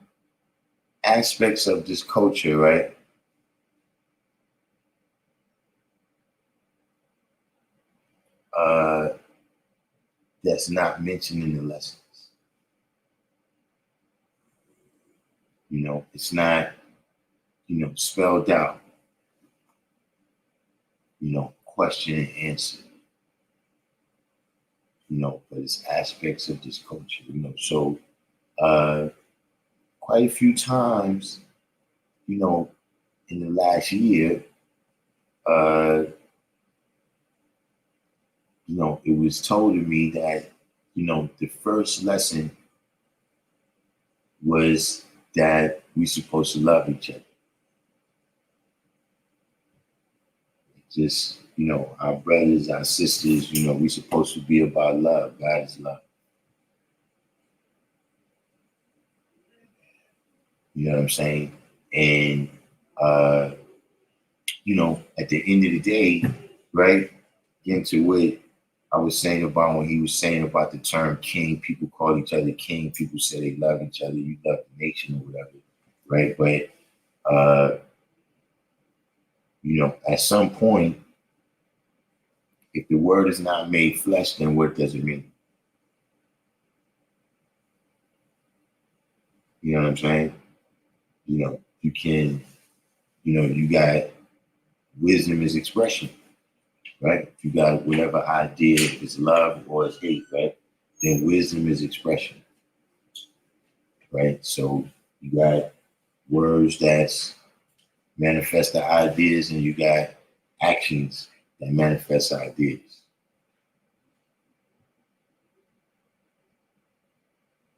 aspects of this culture, right? Uh, that's not mentioned in the lessons. You know, it's not, you know, spelled out, you know, question and answer, you know, but it's aspects of this culture, you know. So quite a few times, you know, in the last year, uh, you know, it was told to me that, you know, the first lesson was that we're supposed to love each other. Just, you know, our brothers, our sisters, you know, we're supposed to be about love. God is love. You know what I'm saying? And, you know, at the end of the day, right, getting to what I was saying about when he was saying about the term king, people call each other king, people say they love each other, you love the nation or whatever, right? But, you know, at some point, if the word is not made flesh, then what does it mean? You know what I'm saying? You know, you can, you know, you got wisdom is expression, right? You got whatever idea is love or is hate, right? Then wisdom is expression, right? So you got words that's manifest the ideas, and you got actions that manifest ideas.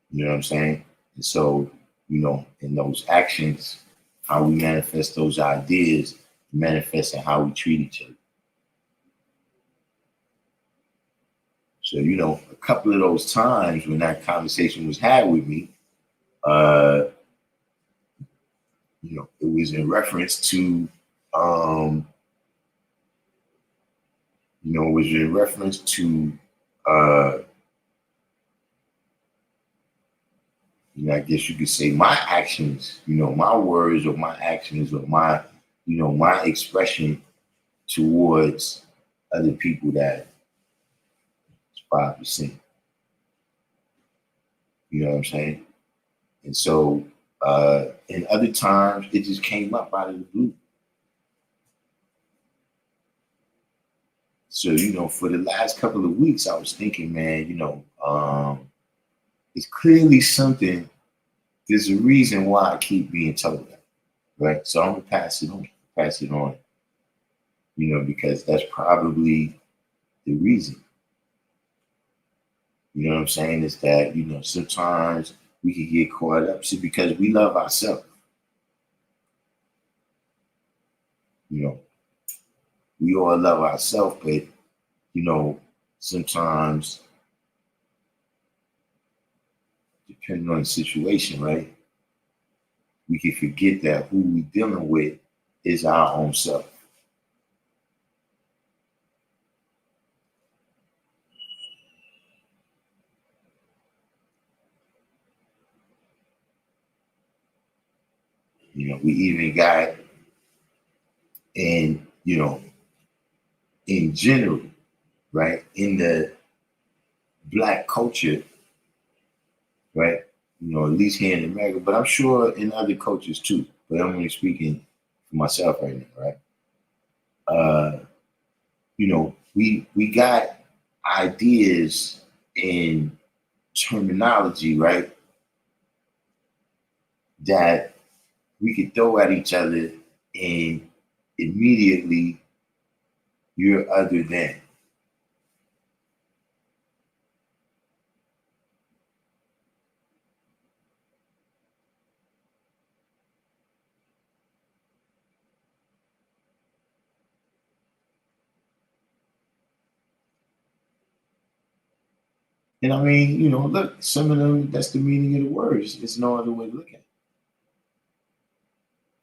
You know what I'm saying? And so, you know, in those actions, how we manifest those ideas manifest in how we treat each other. So, you know, a couple of those times when that conversation was had with me, uh, you know, it was in reference to, you know, it was in reference to, uh, you know, I guess you could say my actions, you know, my words or my actions or my, you know, my expression towards other people that is 5%. You know what I'm saying? And so, in other times, it just came up out of the blue. So, for the last couple of weeks, I was thinking, man, it's clearly something. There's a reason why I keep being told that, right? So I'm gonna pass it on, because that's probably the reason. You know what I'm saying? Is that, sometimes we can get caught up because we love ourselves. We all love ourselves, but, sometimes, depending on the situation, right, we can forget that who we're dealing with is our own self. We even got in general, right, in the Black culture, right, at least here in America, but I'm sure in other cultures too, but I'm only speaking for myself right now, right? We got ideas and terminology, right, that we could throw at each other and immediately you're other than. And I mean, look, some of them, that's the meaning of the words. There's no other way to look at it.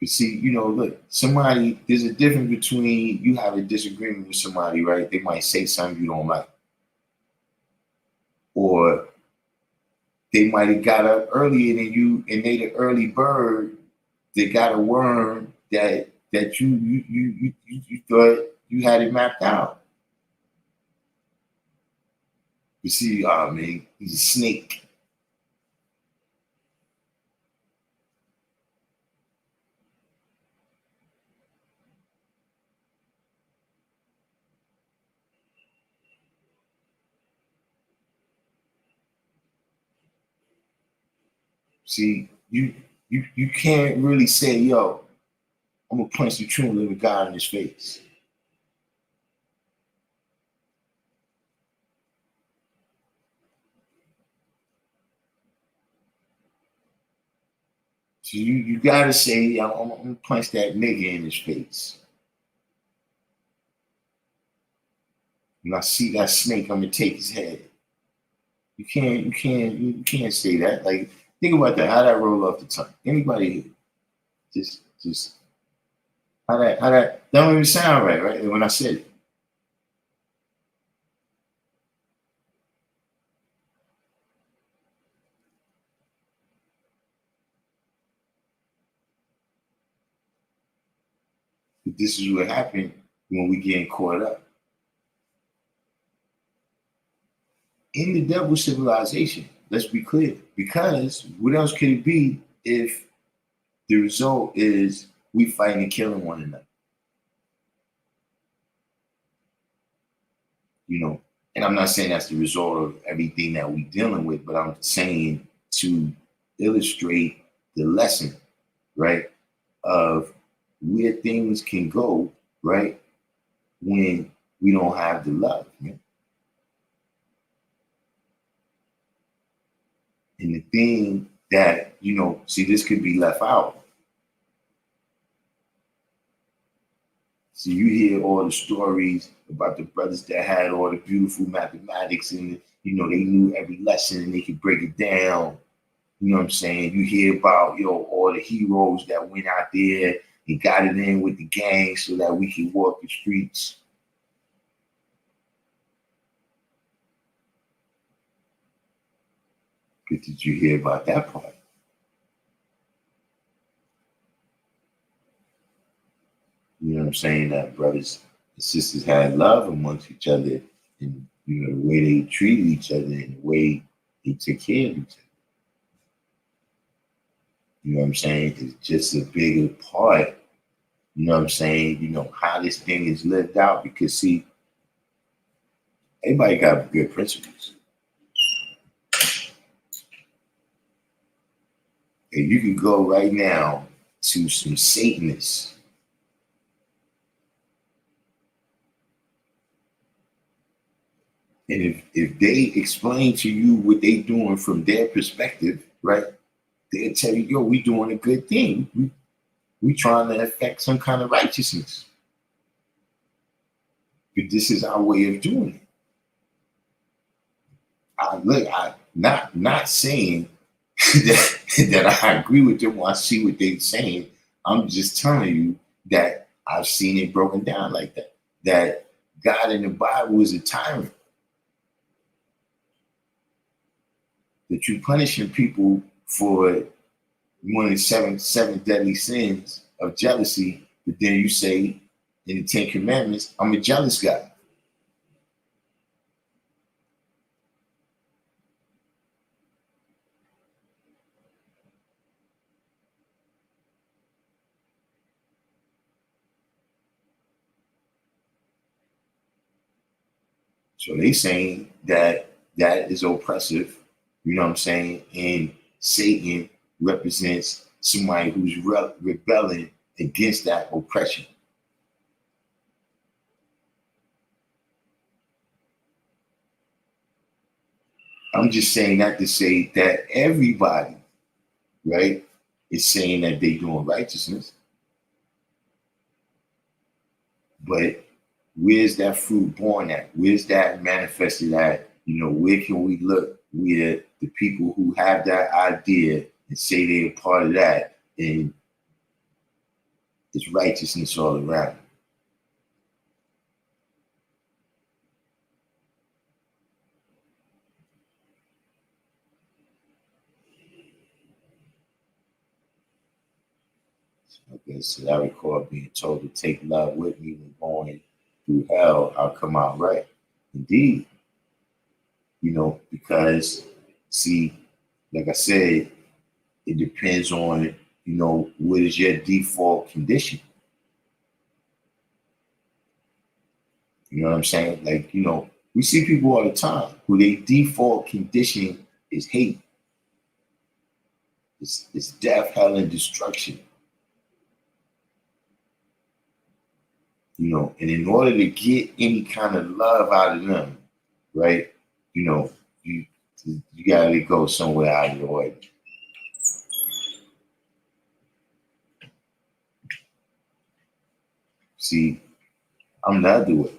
But see, look, there's a difference between you have a disagreement with somebody, right? They might say something you don't like. Or they might have got up earlier than you and they the early bird that got a worm that you thought you had it mapped out. You see, oh man, he's a snake. See, you can't really say, yo, I'm gonna punch the true and living God in his face. So you gotta say, I'm gonna punch that nigga in his face. When I see that snake, I'm gonna take his head. You can't say that. Like, think about that. How that roll off the tongue? Anybody just how that don't even sound right, right? When I said it. But this is what happened when we getting caught up. In the devil civilization, let's be clear. Because what else could it be if the result is we fighting and killing one another? And I'm not saying that's the result of everything that we're dealing with, but I'm saying to illustrate the lesson, right, of where things can go, right, when we don't have the love, man. And the thing that, see, this could be left out. So you hear all the stories about the brothers that had all the beautiful mathematics and, they knew every lesson and they could break it down. You know what I'm saying? You hear about, all the heroes that went out there and got it in with the gang so that we could walk the streets. But did you hear about that part? You know what I'm saying? That brothers and sisters had love amongst each other and, the way they treated each other and the way they took care of each other. You know what I'm saying? It's just a bigger part, you know what I'm saying? How this thing is lived out. Because see, Everybody got good principles. And you can go right now to some Satanists. And if they explain to you what they doing from their perspective, right, they'll tell you, yo, we doing a good thing. We trying to affect some kind of righteousness. But this is our way of doing it. I'm not saying that I agree with them or I see what they're saying. I'm just telling you that I've seen it broken down like that. That God in the Bible is a tyrant. That you're punishing people for one of the seven deadly sins of jealousy, but then you say in the Ten Commandments, I'm a jealous God. So they saying that is oppressive, you know what I'm saying? And Satan represents somebody who's rebelling against that oppression. I'm just saying that to say that everybody, right, is saying that they doing righteousness. But where's that fruit born at? Where's that manifested at? You know, where can we look where the people who have that idea and say they're part of that and it's righteousness all around? Okay, so I recall being told to take love with me when going through hell, I'll come out right. Indeed. You know, because see, like I said, it depends on, you know, what is your default condition? You know what I'm saying? Like, you know, we see people all the time who their default condition is hate. It's death, hell, and destruction. You know, and in order to get any kind of love out of them, right? You know, you gotta go somewhere out of your way. See, I'm the other way.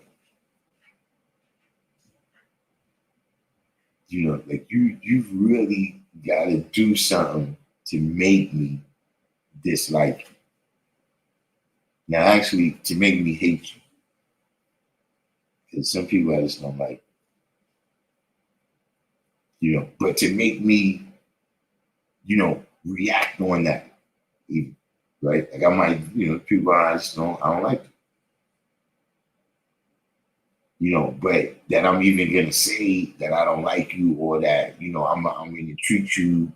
You know, like you've really gotta do something to make me dislike you. Now, actually, to make me hate you. Because some people I just don't like. You know, but to make me, you know, react on that, even, right? Like I might, you know, people I don't like them. You know, but that I'm even gonna say that I don't like you or that, you know, I'm gonna treat you,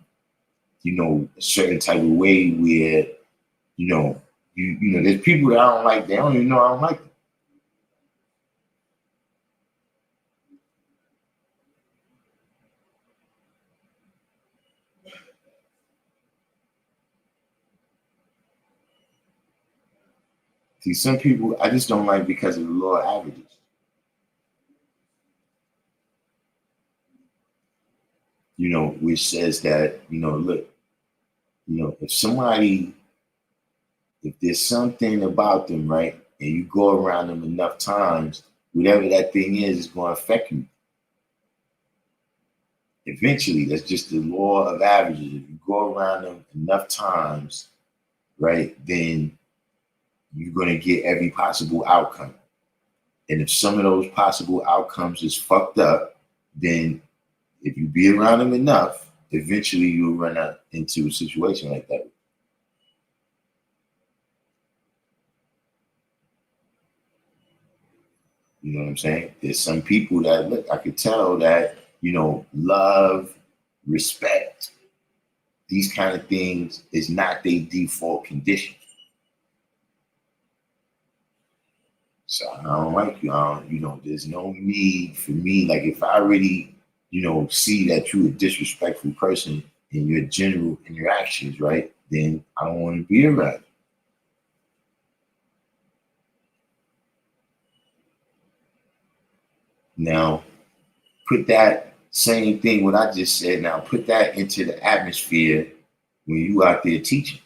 you know, a certain type of way where, you know, you know, there's people that I don't like, they don't even know I don't like them. See, some people I just don't like because of the law of averages. You know, which says that, you know, look, you know, if there's something about them, right, and you go around them enough times, whatever that thing is going to affect you. Eventually, that's just the law of averages. If you go around them enough times, right, then you're going to get every possible outcome. And if some of those possible outcomes is fucked up, then if you be around them enough, eventually you'll run out into a situation like that. You know what I'm saying? There's some people that, look, I could tell that, you know, love, respect, these kind of things is not their default condition. So I don't like you. There's no need for me. Like if I already, see that you're a disrespectful person in your general interactions, right? Then I don't want to be around you. Now, put that same thing, what I just said, now put that into the atmosphere when you out there teaching.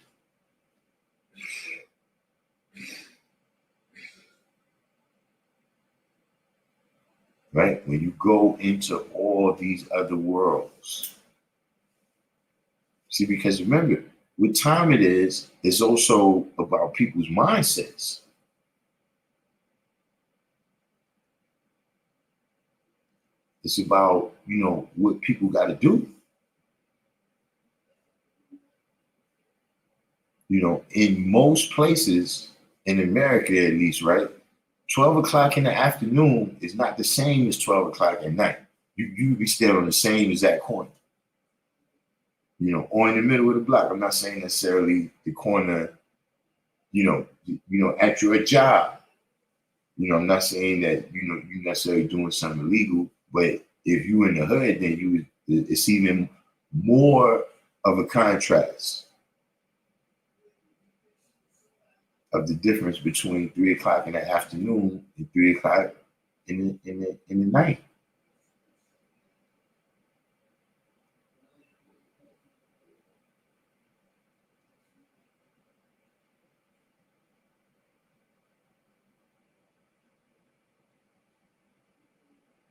Right? When you go into all these other worlds. See, because remember, what time it is also about people's mindsets. It's about, what people got to do. In most places, in America at least, right? 12 o'clock in the afternoon is not the same as 12 o'clock at night. You be still on the same exact corner. Or in the middle of the block. I'm not saying necessarily the corner, at your job. I'm not saying that, you necessarily doing something illegal, but if you in the hood, then it's even more of a contrast of the difference between 3 o'clock in the afternoon and 3 o'clock in the night.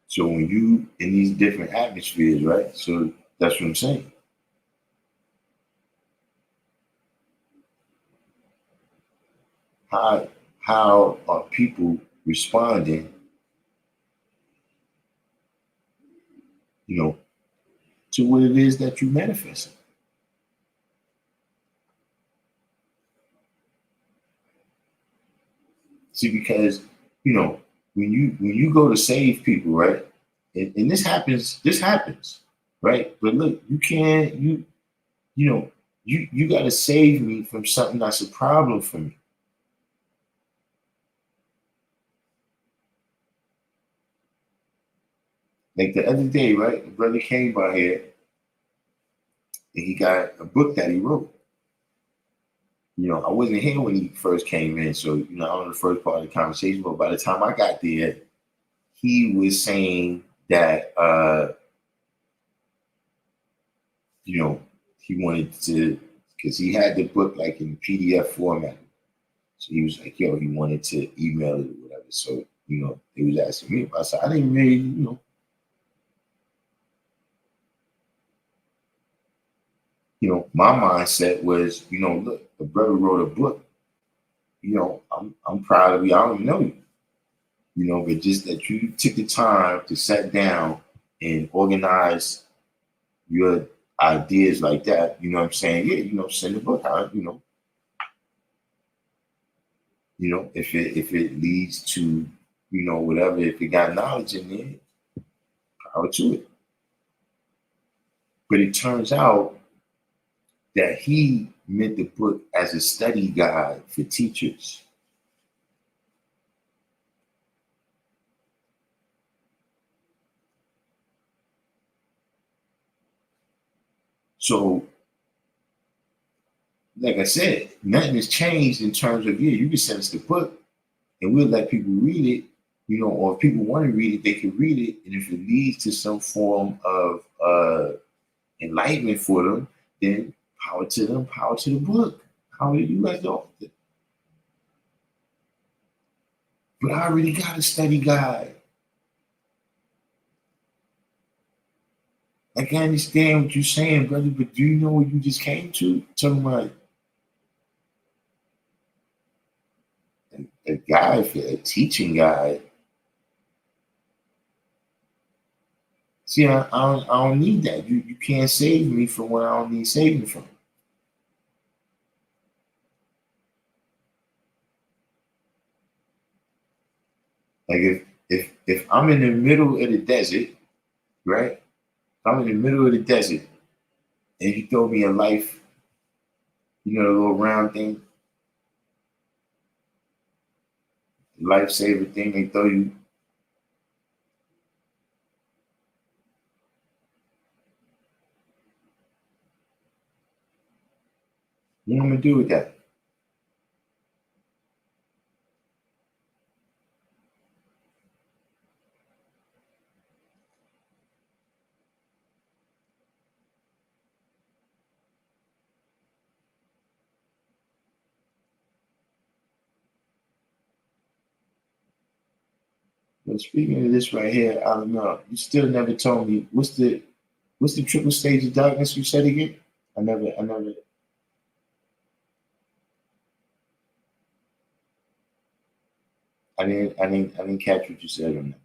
So when you in these different atmospheres, right? So that's what I'm saying. How are people responding, to what it is that you manifest? See, because when you go to save people, right? And this happens, right? But look, you can't, you got to save me from something that's a problem for me. Like the other day, right? A brother came by here and he got a book that he wrote. I wasn't here when he first came in, so I don't know the first part of the conversation, but by the time I got there, he was saying that he wanted to, because he had the book like in PDF format. So he was like, he wanted to email it or whatever. So, he was asking me about it. So I didn't really, my mindset was, look, the brother wrote a book. I'm proud of you. I don't even know you, but just that you took the time to sit down and organize your ideas like that. You know what I'm saying? Yeah, send the book out. If it leads to, whatever, if it got knowledge in there, power to it. But it turns out that he meant the book as a study guide for teachers. So, like I said, nothing has changed in terms of, you can send us the book and we'll let people read it, or if people want to read it, they can read it. And if it leads to some form of enlightenment for them, then power to them, power to the book. How are you as the author? But I already got a study guide. Like, I understand what you're saying, brother, but do you know what you just came to? Talking about a guide, for a teaching guide. See, I don't need that. You can't save me from what I don't need saving from. Like if I'm in the middle of the desert, right? I'm in the middle of the desert, and you throw me a life, the little round thing, lifesaver thing they throw you. What am I gonna do with that? But speaking of this right here, I don't know. You still never told me what's the triple stage of darkness you said again? I never I didn't catch what you said on that.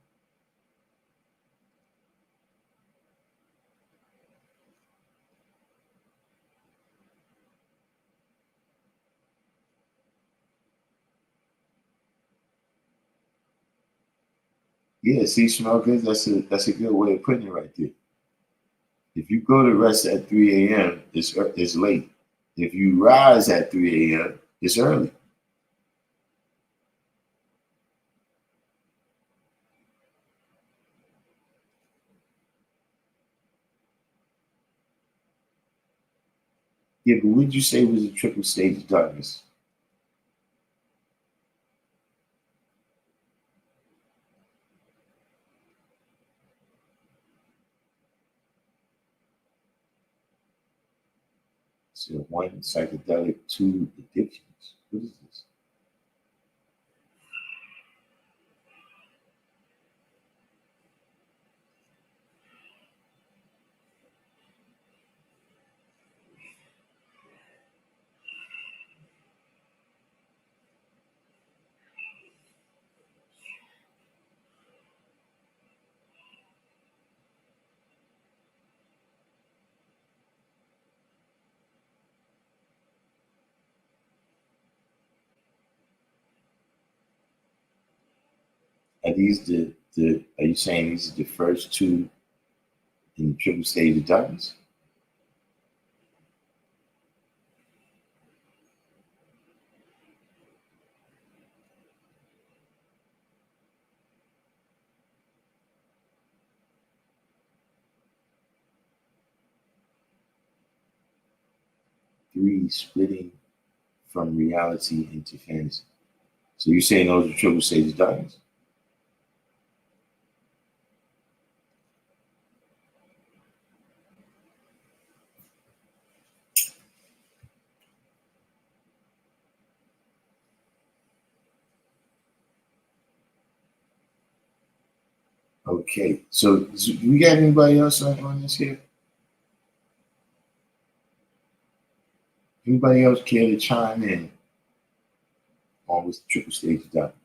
Yeah, see, smell good. That's a good way of putting it right there. If you go to rest at 3 a.m., it's late. If you rise at 3 a.m., it's early. Yeah, but what did you say was a triple stage of darkness? So one, psychedelic, two, addictions. What is this? Are these the are you saying these are the first two in the triple stage of darkness? Three, splitting from reality into fantasy. So you're saying those are triple stage of darkness? Okay. So we got anybody else on this here? Anybody else care to chime in on what's the triple stage of darkness?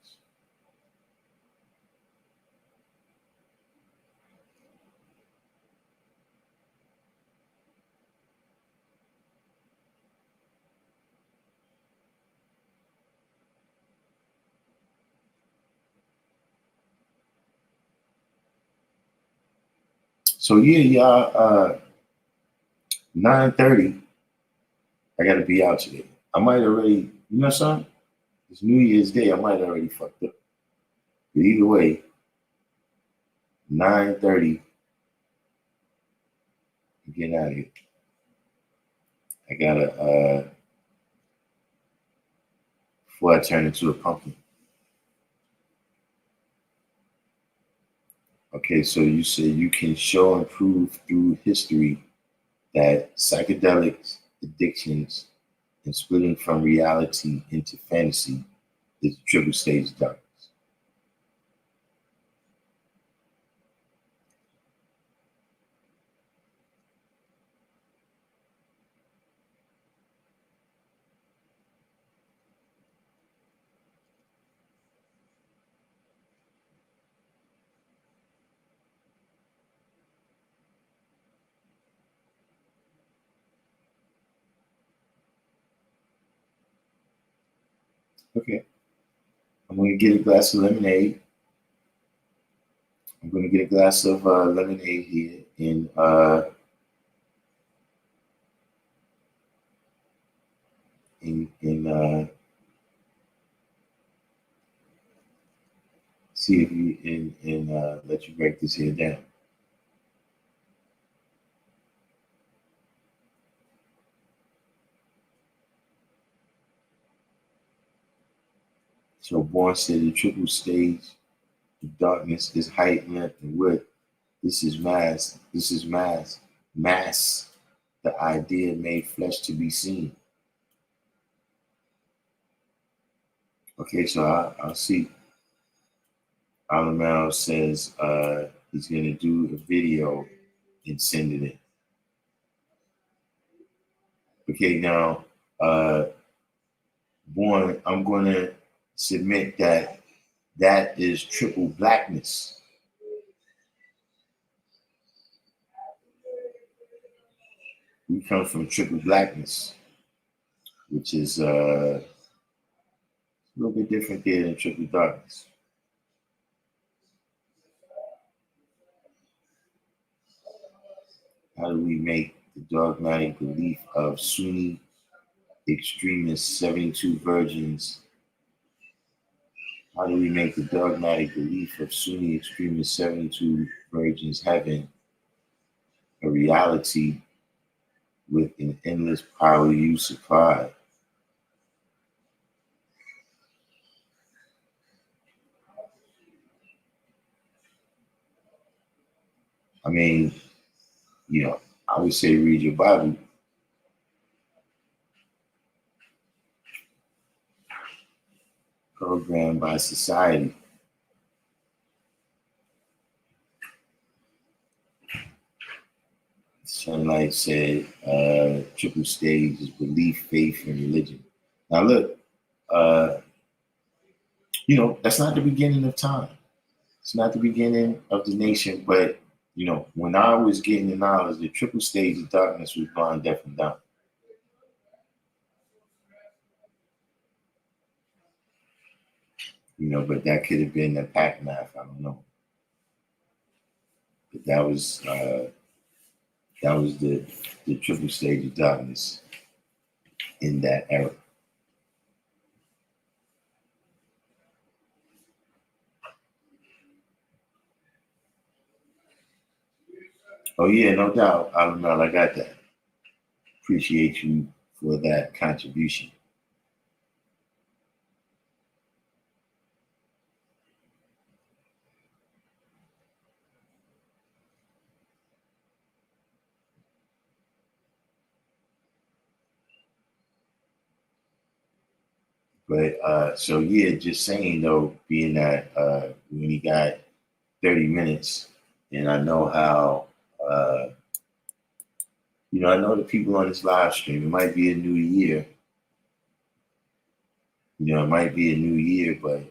So yeah, y'all, 9:30, I gotta be out today. I might already, you know something? It's New Year's Day, I might already fucked up. But either way, 9:30, I'm getting out of here. I gotta before I turn into a pumpkin. Okay, so you say you can show and prove through history that psychedelics, addictions, and splitting from reality into fantasy is a triple stage darkness. Okay, I'm gonna get a glass of lemonade. I'm gonna get a glass of lemonade here in see if you let you break this here down. So Born said the triple stage of darkness is height, length, and width. This is mass. This is mass. Mass, the idea made flesh to be seen. Okay, so I'll see. Alamal says he's going to do a video and send it in. Okay, now, Born, I'm going to submit that that is triple blackness. We come from triple blackness, which is a little bit different there than triple darkness. How do we make the dogmatic belief of Sunni extremists, 72 virgins? How do we make the dogmatic belief of Sunni extremists, 72 virgins heaven a reality with an endless power use supply? I mean, I would say read your Bible. Programmed by society. Sunlight said, triple stage is belief, faith, and religion. Now look, that's not the beginning of time. It's not the beginning of the nation, but when I was getting the knowledge, the triple stage of darkness was blind, deaf, and dumb. But that could have been a pack math. I don't know. But that was the triple stage of darkness in that era. Oh yeah, no doubt, Alamal, I got that. Appreciate you for that contribution. But just saying though, being that we only got 30 minutes, and I know how I know the people on this live stream, it might be a new year. It might be a new year, but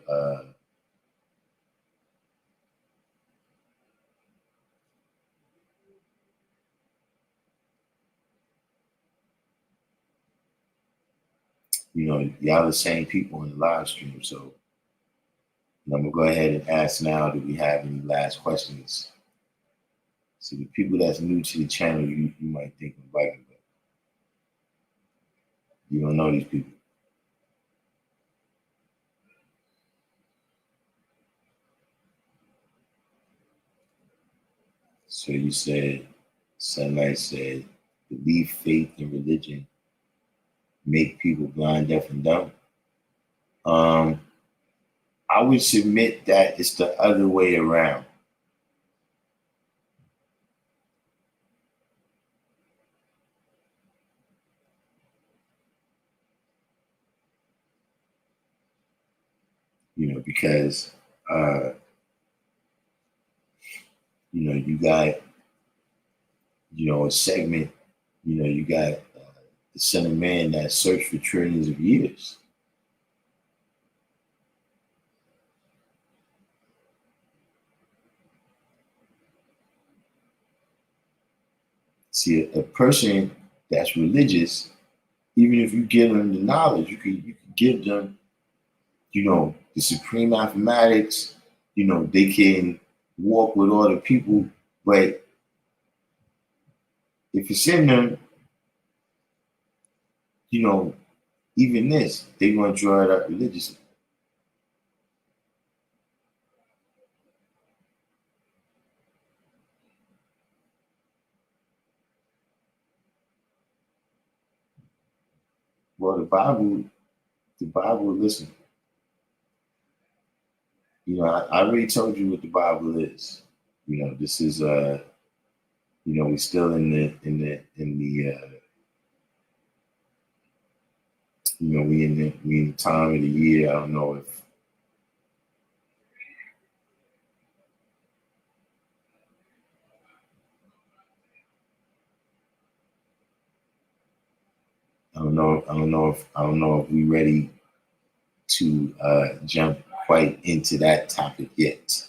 y'all the same people in the live stream. So I'm gonna go ahead and ask now, do we have any last questions? So the people that's new to the channel, you might think I'm biting, but you don't know these people. So you said, Sunlight said, belief, faith, and religion make people blind, deaf, and dumb. I would submit that it's the other way around. Because you got a segment, you got the Son of Man that searched for trillions of years. See, a person that's religious, even if you give them the knowledge, you can give them, the supreme mathematics, they can walk with all the people, but if it's in them, even this, they want to draw it up religiously. Well, the Bible, listen, I already told you what the Bible is. This is we're still in the we in the time of the year. I don't know if I don't know if we ready to jump quite into that topic yet.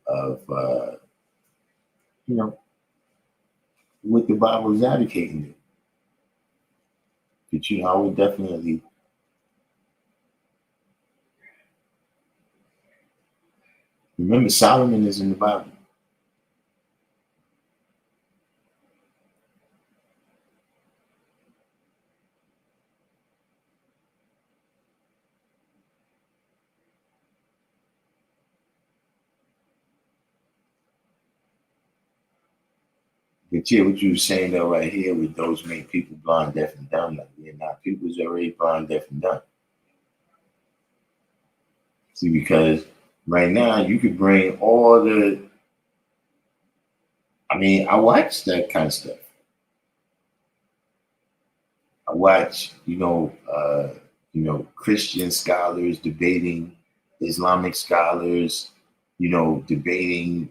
Of what the Bible is advocating. But I would definitely remember Solomon is in the Bible. But yeah, what you were saying though right here with those make people blind, deaf, and dumb. Like, yeah, now people's already blind, deaf, and dumb. See, because right now you could bring all the. I watch that kind of stuff. I watch, Christian scholars debating Islamic scholars, debating,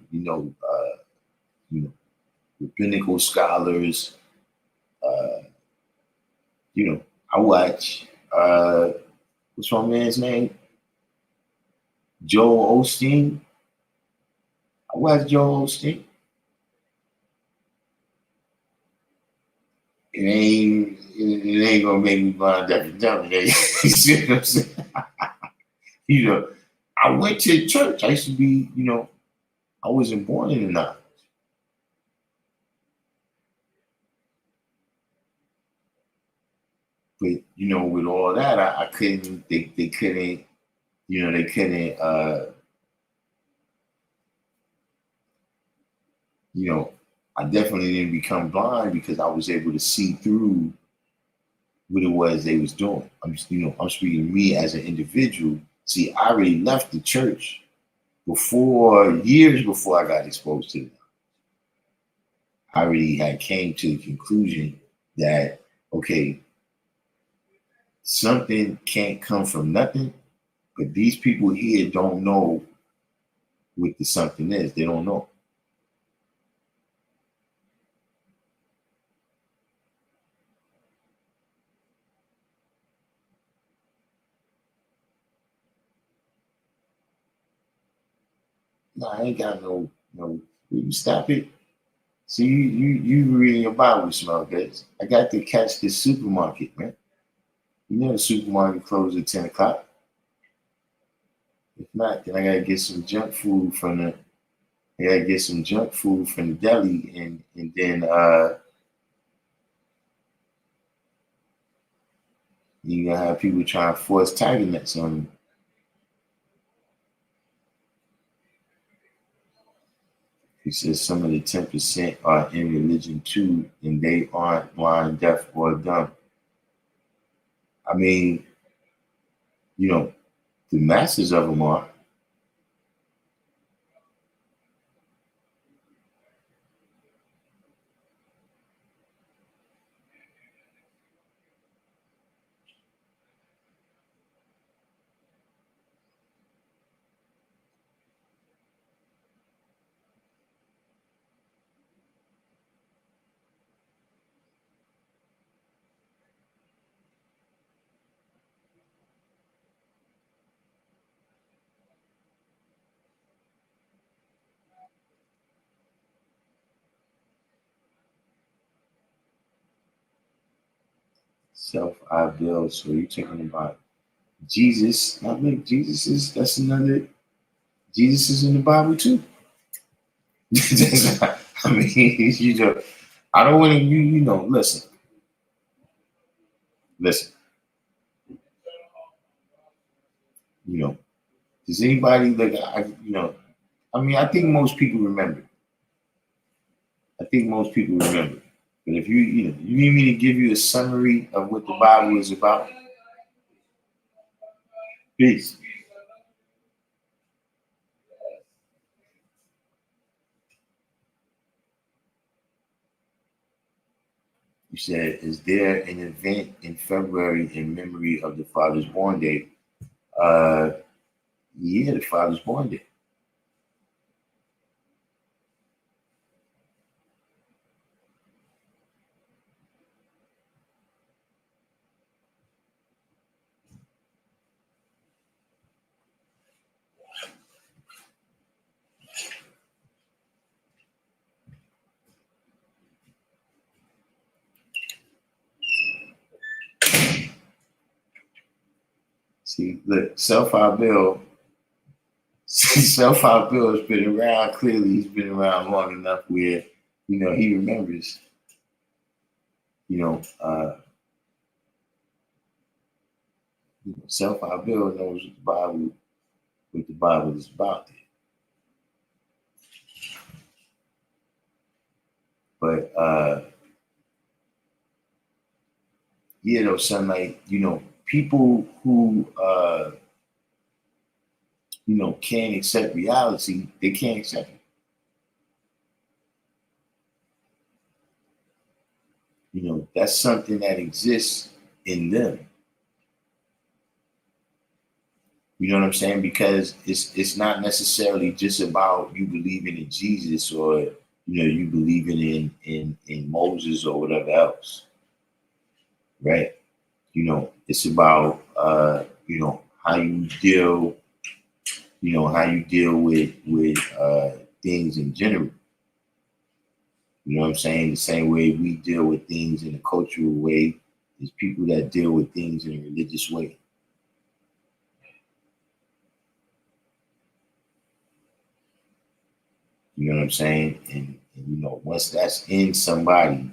rabbinical scholars. I watch what's my man's name? Joel Osteen. I watch Joel Osteen. It ain't gonna make me blind, deaf, and dumb. You see what I'm saying? I went to church. I used to be, I wasn't born in the knowledge. But with all that, I couldn't. They couldn't. They couldn't. I definitely didn't become blind because I was able to see through what it was they was doing. I'm speaking of me as an individual. See, I already left the church years before I got exposed to it. I already had came to the conclusion that, okay, something can't come from nothing, but these people here don't know what the something is. They don't know. No, I ain't got no. You stop it. See, you reading your Bible, smell good. I got to catch this supermarket, man. The supermarket closes at 10 o'clock. If not, then I gotta get some junk food from the. I gotta get some junk food from the deli, and then you gonna have people trying to force tiger nuts on you. He says some of the 10% are in religion too, and they aren't blind, deaf, or dumb. The masses of them are. Self-ideal. So you're talking about Jesus. I think Jesus is in the Bible too. I don't want to, listen. Does anybody I think most people remember. But if you need me to give you a summary of what the Bible is about, peace. You said, is there an event in February in memory of the Father's born day? Yeah, the Father's born day. See, look, Self-Our Bill Self-Our Bill has been around. Clearly, he's been around long enough where, he remembers, Self-Our Bill knows what the Bible is about. But, son, like, people who, can't accept reality, they can't accept it. That's something that exists in them. You know what I'm saying? Because it's not necessarily just about you believing in Jesus or, you believing in Moses or whatever else. Right? It's about, how you deal, with things in general. You know what I'm saying? The same way we deal with things in a cultural way is people that deal with things in a religious way. You know what I'm saying? And once that's in somebody,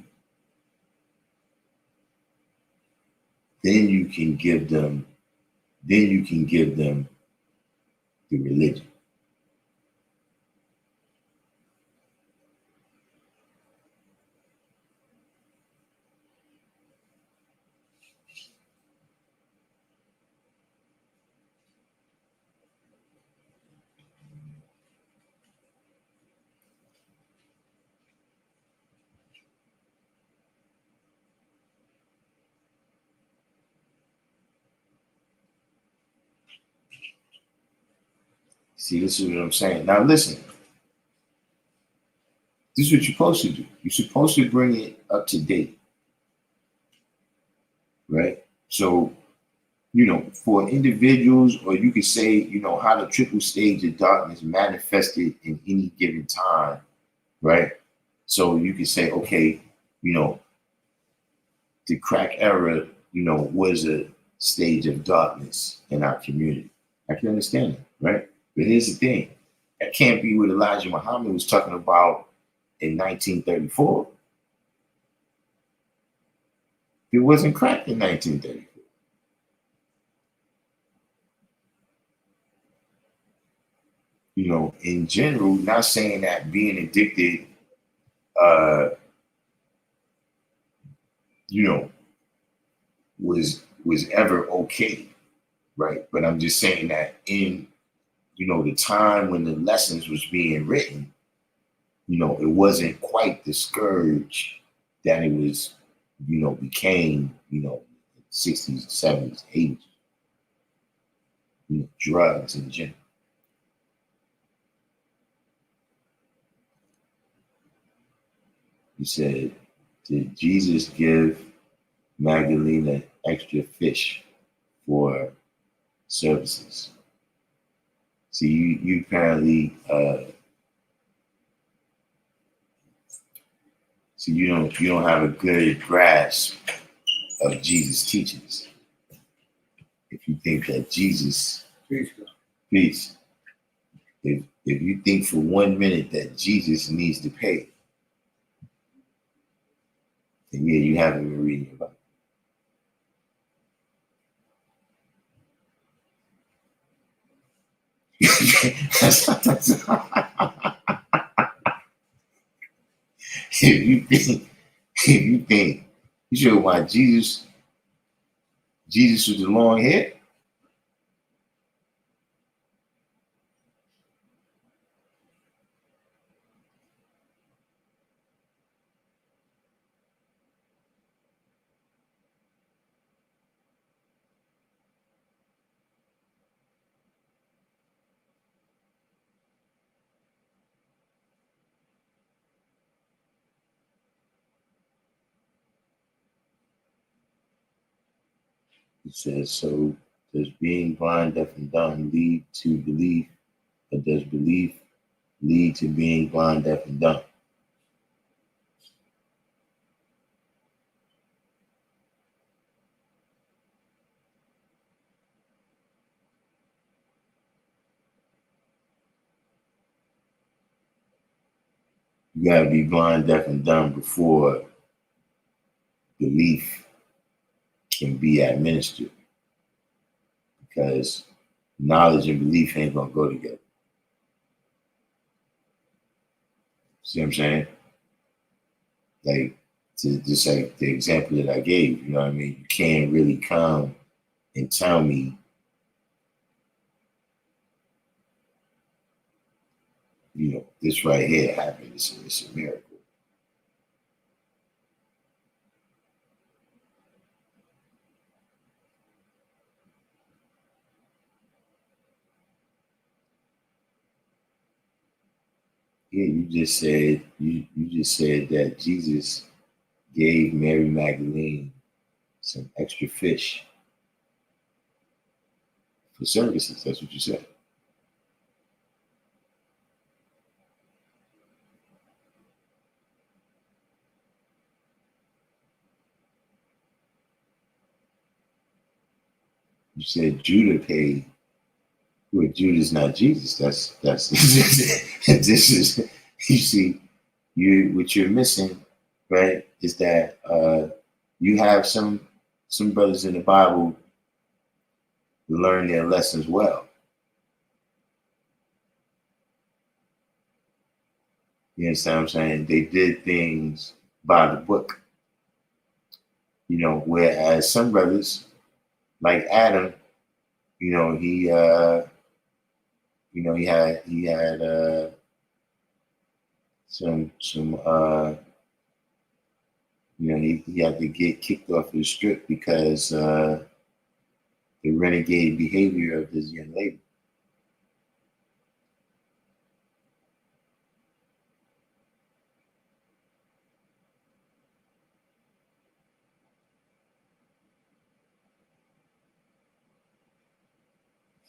then you can give them the religion. See, this is what I'm saying. Now, listen. This is what you're supposed to do. You're supposed to bring it up to date. Right? So, for individuals, or you could say, how the triple stage of darkness manifested in any given time. Right? So you could say, okay, the crack era, was a stage of darkness in our community. I can understand it, right? But here's the thing. That can't be what Elijah Muhammad was talking about in 1934. It wasn't crack in 1934. In general, not saying that being addicted, was ever okay, right? But I'm just saying that in, the time when the lessons was being written, it wasn't quite the scourge that it was, became, 60s, 70s, 80s, drugs in general. He said, did Jesus give Magdalena extra fish for services? See, you apparently, you don't have a good grasp of Jesus' teachings. If you think that Jesus, peace. If you think for 1 minute that Jesus needs to pay, then yeah, you haven't been reading about it. if You think you sure why Jesus with the long hair? It says, so does being blind, deaf, and dumb lead to belief, or does belief lead to being blind, deaf, and dumb? You gotta be blind, deaf, and dumb before belief can be administered, because knowledge and belief ain't gonna go together. See what I'm saying? Like, just like the example that I gave, you know what I mean? You can't really come and tell me, you know, this right here happened. It's a miracle. Yeah, you just said that Jesus gave Mary Magdalene some extra fish for services. That's what you said. You said Judah paid. Well, Judah's not Jesus. That's this is, you see, what you're missing, right, is that you have some brothers in the Bible learn their lessons well. You understand what I'm saying? They did things by the book. You know, whereas some brothers, like Adam, you know, he had some you know, he had to get kicked off his strip because the renegade behavior of this young lady.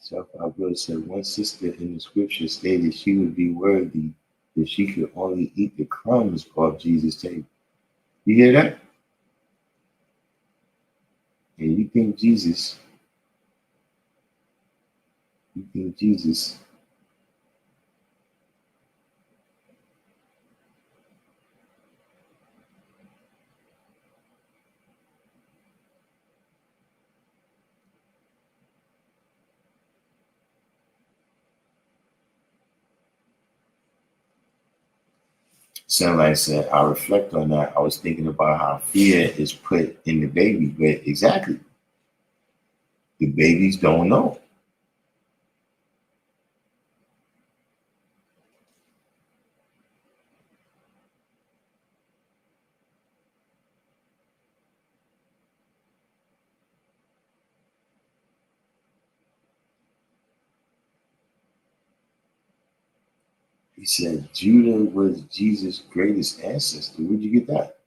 So our brother said one sister in the scripture stated she would be worthy if she could only eat the crumbs off Jesus' table. You hear that? And you think Jesus sound like I said, I reflect on that. I was thinking about how fear is put in the baby, but exactly, the babies don't know. He said Judah was Jesus' greatest ancestor. Where'd you get that?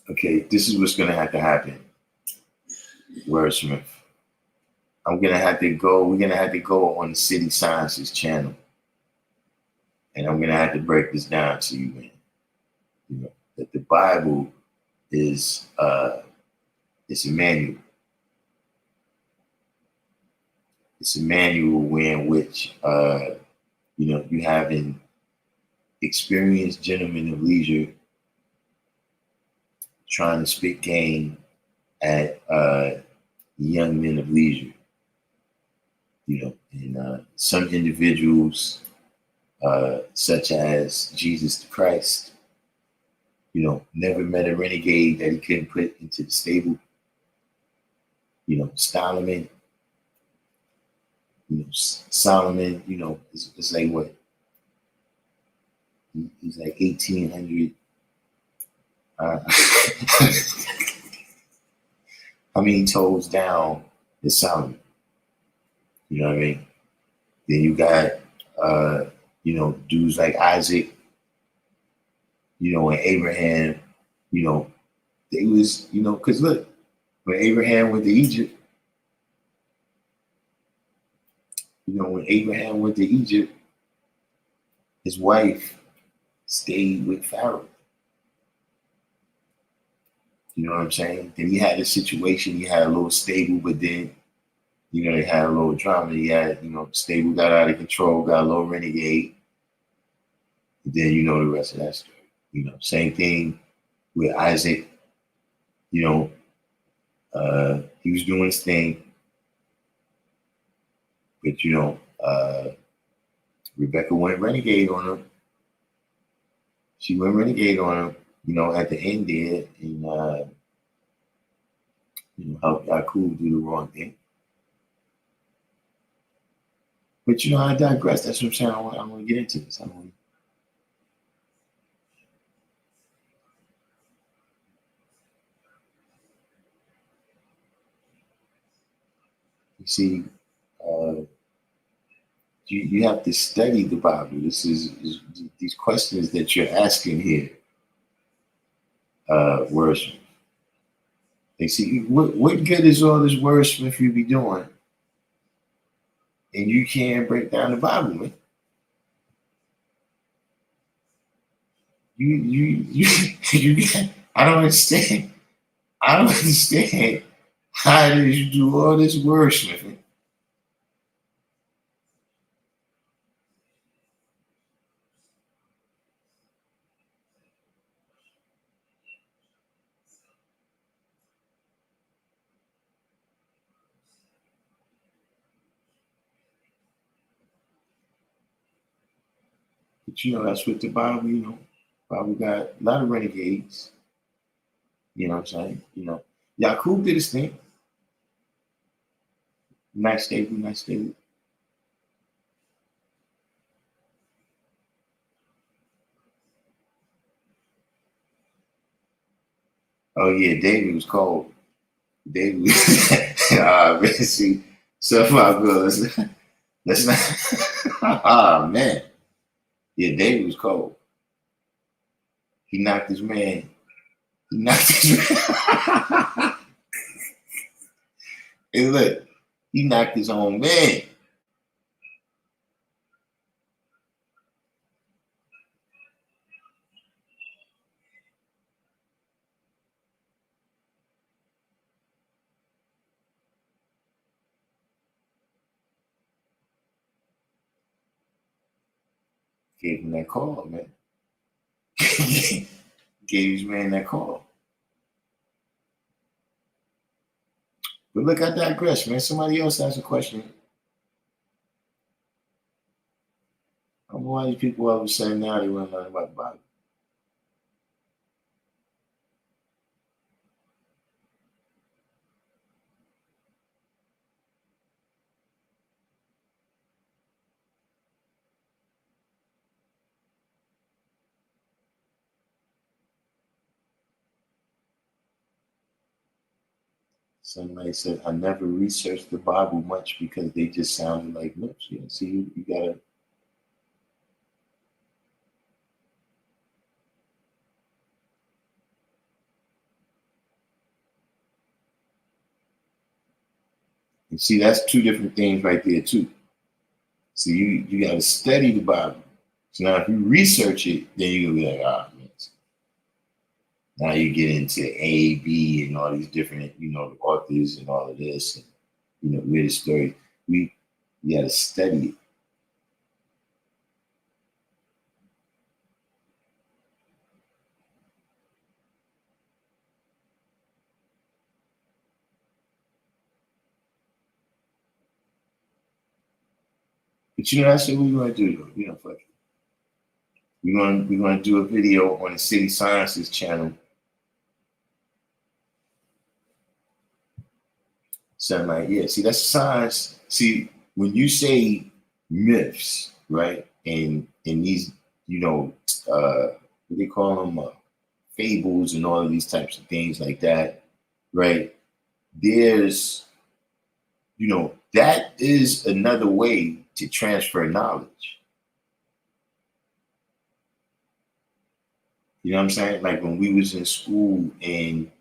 Okay, this is what's gonna have to happen, Wordsmith. We're gonna have to go on the City Sciences channel. And I'm gonna have to break this down to you, man. You know, that the Bible is it's a manual. It's a manual in which you have an experienced gentleman of leisure trying to spit game at young men of leisure. And some individuals, such as Jesus the Christ, never met a renegade that he couldn't put into the stable. Solomon, Solomon, it's like what? He's like 1800. How many toes down is Solomon? You know what I mean? Then you got, dudes like Isaac, and Abraham, they was, because look, when Abraham went to Egypt, his wife stayed with Pharaoh. You know what I'm saying? Then he had a situation, he had a little stable, but then, they had a little drama. He had, stable got out of control, got a little renegade. And then the rest of that story. Same thing with Isaac. He was doing his thing. But Rebecca went renegade on him. She went renegade on him, at the end there, and helped Yakub do the wrong thing. But I digress. That's what I'm saying. I want to get into this. You see, you have to study the Bible. This is these questions that you're asking here. Wordsmith. They see what good is all this wordsmith you be doing, and you can't break down the Bible, man. You I don't understand. I don't understand how it is you do all this wordsmithing. But that's what the Bible, Bible got a lot of renegades. You know what I'm saying? Yakub did his thing. Nice stable. Oh yeah, David was cold. David was man, see, so far good. Let's not man. Yeah, David was cold. He knocked his man. Hey, look, he knocked his own man. Gave him that call, man. Gave his man that call. But look, I digress, man. Somebody else has a question. I don't know why these people all of a sudden now they want to learn about the Bible. Somebody said, I never researched the Bible much because they just sounded like notes. Yeah, see, you gotta. And see, that's two different things right there too. So you got to study the Bible. So now if you research it, then you're gonna be like, ah, man. Now you get into A, B, and all these different, authors and all of this, and where the story. We got to study it. But that's what we're gonna do though. Fuck it. We're gonna do a video on the City Sciences channel. Something like, yeah, see, that's science. See, when you say myths, right? And these, what they call them, fables and all of these types of things like that, right? There's, that is another way to transfer knowledge. You know what I'm saying? Like when we was in school and,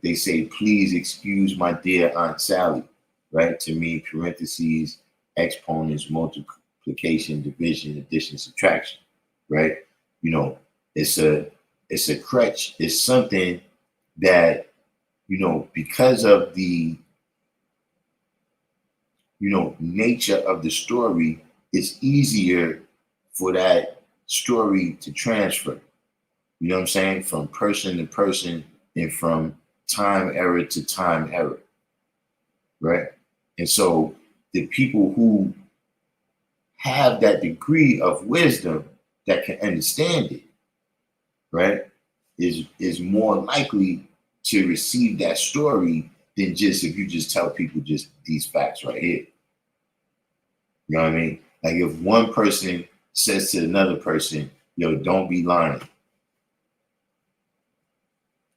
they say, please excuse my dear Aunt Sally, right? To mean parentheses, exponents, multiplication, division, addition, subtraction, right? It's a crutch. It's something that, because of the, nature of the story, it's easier for that story to transfer. You know what I'm saying? From person to person and from time era to time era, right? And so the people who have that degree of wisdom that can understand it, right, is more likely to receive that story than just if you just tell people just these facts right here. You know what I mean? Like if one person says to another person, yo, don't be lying,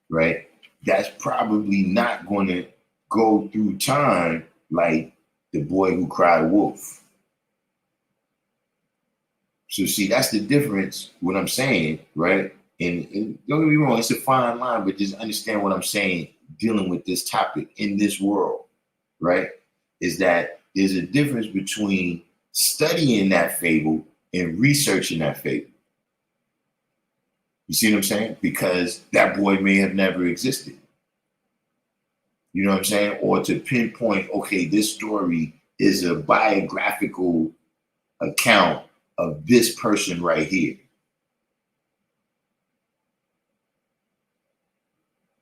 right? That's probably not going to go through time like the boy who cried wolf. So see, that's the difference, what I'm saying, right? And don't get me wrong, it's a fine line, but just understand what I'm saying, dealing with this topic in this world, right? Is that there's a difference between studying that fable and researching that fable. You see what I'm saying? Because that boy may have never existed. You know what I'm saying? Or to pinpoint, okay, this story is a biographical account of this person right here.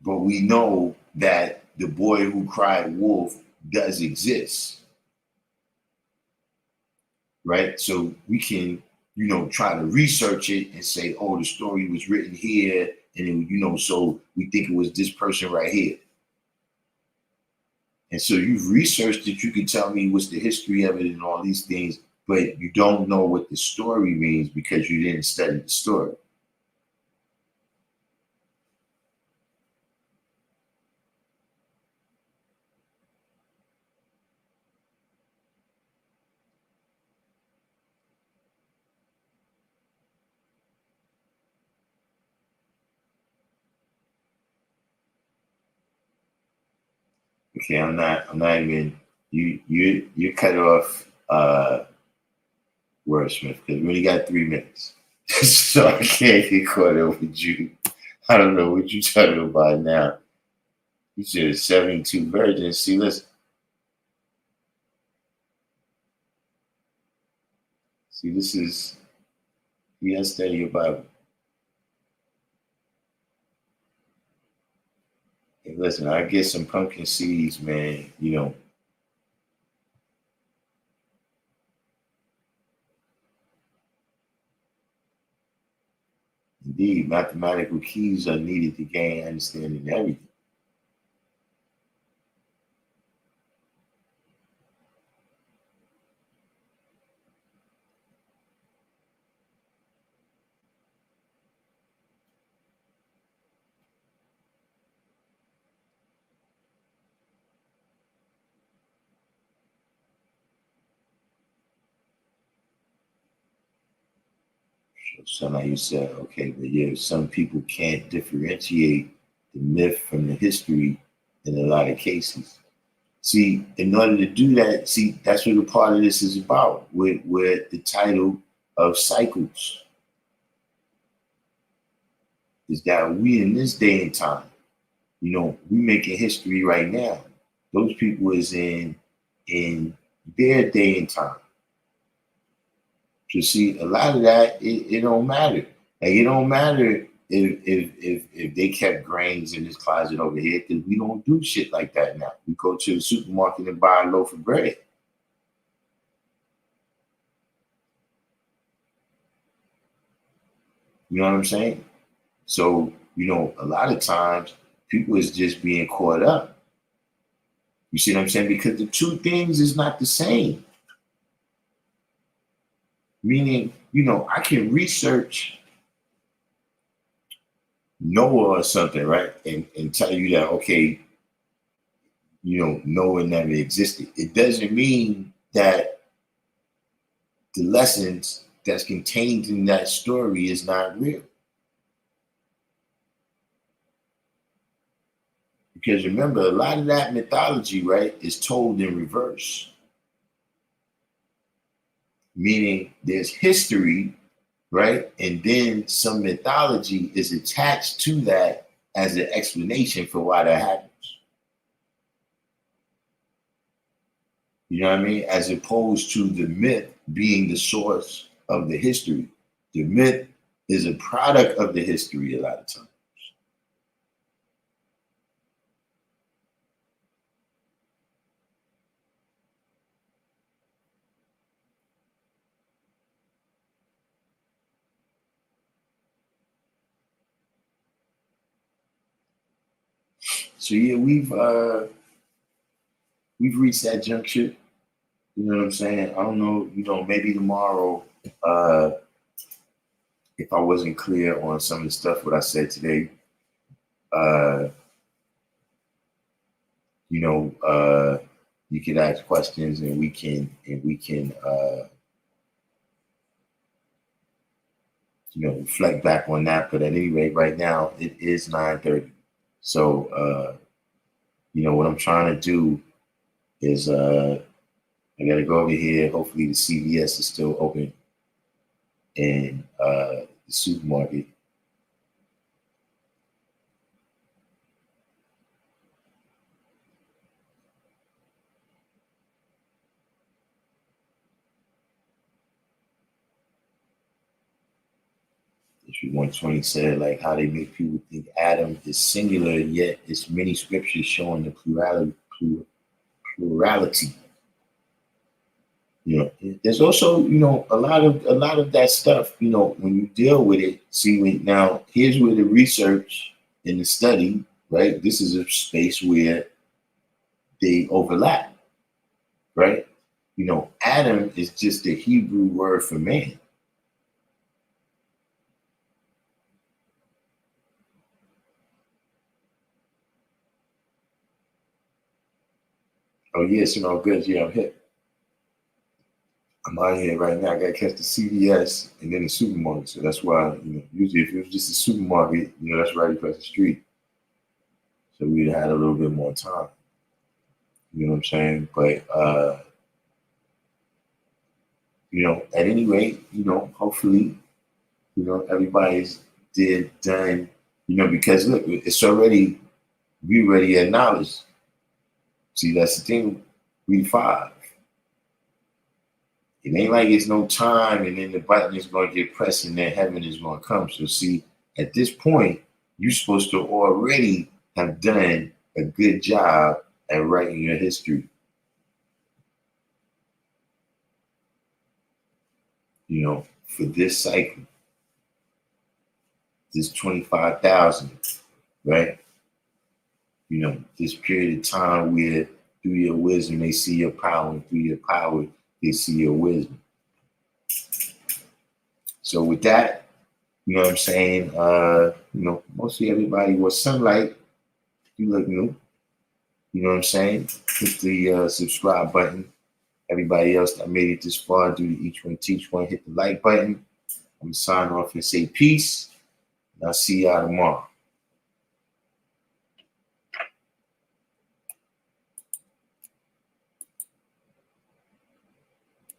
But we know that the boy who cried wolf does exist. Right? So we can, try to research it and say, oh, the story was written here. And then, so we think it was this person right here. And so you've researched it. You can tell me what's the history of it and all these things, but you don't know what the story means because you didn't study the story. Okay, I'm not even, you cut off Wordsmith because we only got 3 minutes. So I can't get caught up with you. I don't know what you're talking about now. You said 72 virgins. See, listen. See, this is, you gotta study your Bible. Hey, listen, I get some pumpkin seeds, man, Indeed, mathematical keys are needed to gain understanding of everything. So now you said, okay, but yeah, some people can't differentiate the myth from the history in a lot of cases. See, in order to do that, see, that's what a part of this is about, with the title of cycles, is that we in this day and time, we making history right now. Those people is in their day and time. So see, a lot of that, it don't matter. Like, it don't matter if they kept grains in this closet over here, because we don't do shit like that now. We go to the supermarket and buy a loaf of bread. You know what I'm saying? So, a lot of times people is just being caught up. You see what I'm saying? Because the two things is not the same. Meaning, I can research Noah or something, right? And tell you that, okay, Noah never existed. It doesn't mean that the lessons that's contained in that story is not real. Because remember, a lot of that mythology, right, is told in reverse. Meaning there's history, right? And then some mythology is attached to that as an explanation for why that happens. You know what I mean? As opposed to the myth being the source of the history. The myth is a product of the history a lot of times. So yeah, we've reached that juncture. You know what I'm saying? I don't know, maybe tomorrow, if I wasn't clear on some of the stuff what I said today, you could ask questions and we can reflect back on that. But at any rate, right now it is 9:30. So what I'm trying to do is I gotta go over here. Hopefully the CVS is still open in the supermarket. Issue 120 said, like, how they make people think Adam is singular, yet it's many scriptures showing the plurality. There's also, a lot of that stuff, when you deal with it, now here's where the research and the study, right? This is a space where they overlap, right? Adam is just the Hebrew word for man. Oh yes, good. Yeah, I'm hip. I'm out here right now. I gotta catch the CVS and then the supermarket. So that's why, usually if it was just a supermarket, that's right across the street. So we'd have had a little bit more time. You know what I'm saying? But at any rate, hopefully, everybody's done, because look, it's already, we already acknowledged. See, that's the thing, we 5. It ain't like it's no time and then the button is going to get pressed and then heaven is going to come. So see, at this point, you're supposed to already have done a good job at writing your history. For this cycle, this 25,000, right? This period of time where through your wisdom, they see your power, and through your power, they see your wisdom. So with that, you know what I'm saying? Mostly everybody was sunlight. You look new. You know what I'm saying? Hit the subscribe button. Everybody else that made it this far, do the each one, teach one, hit the like button. I'm gonna sign off and say peace. And I'll see y'all tomorrow.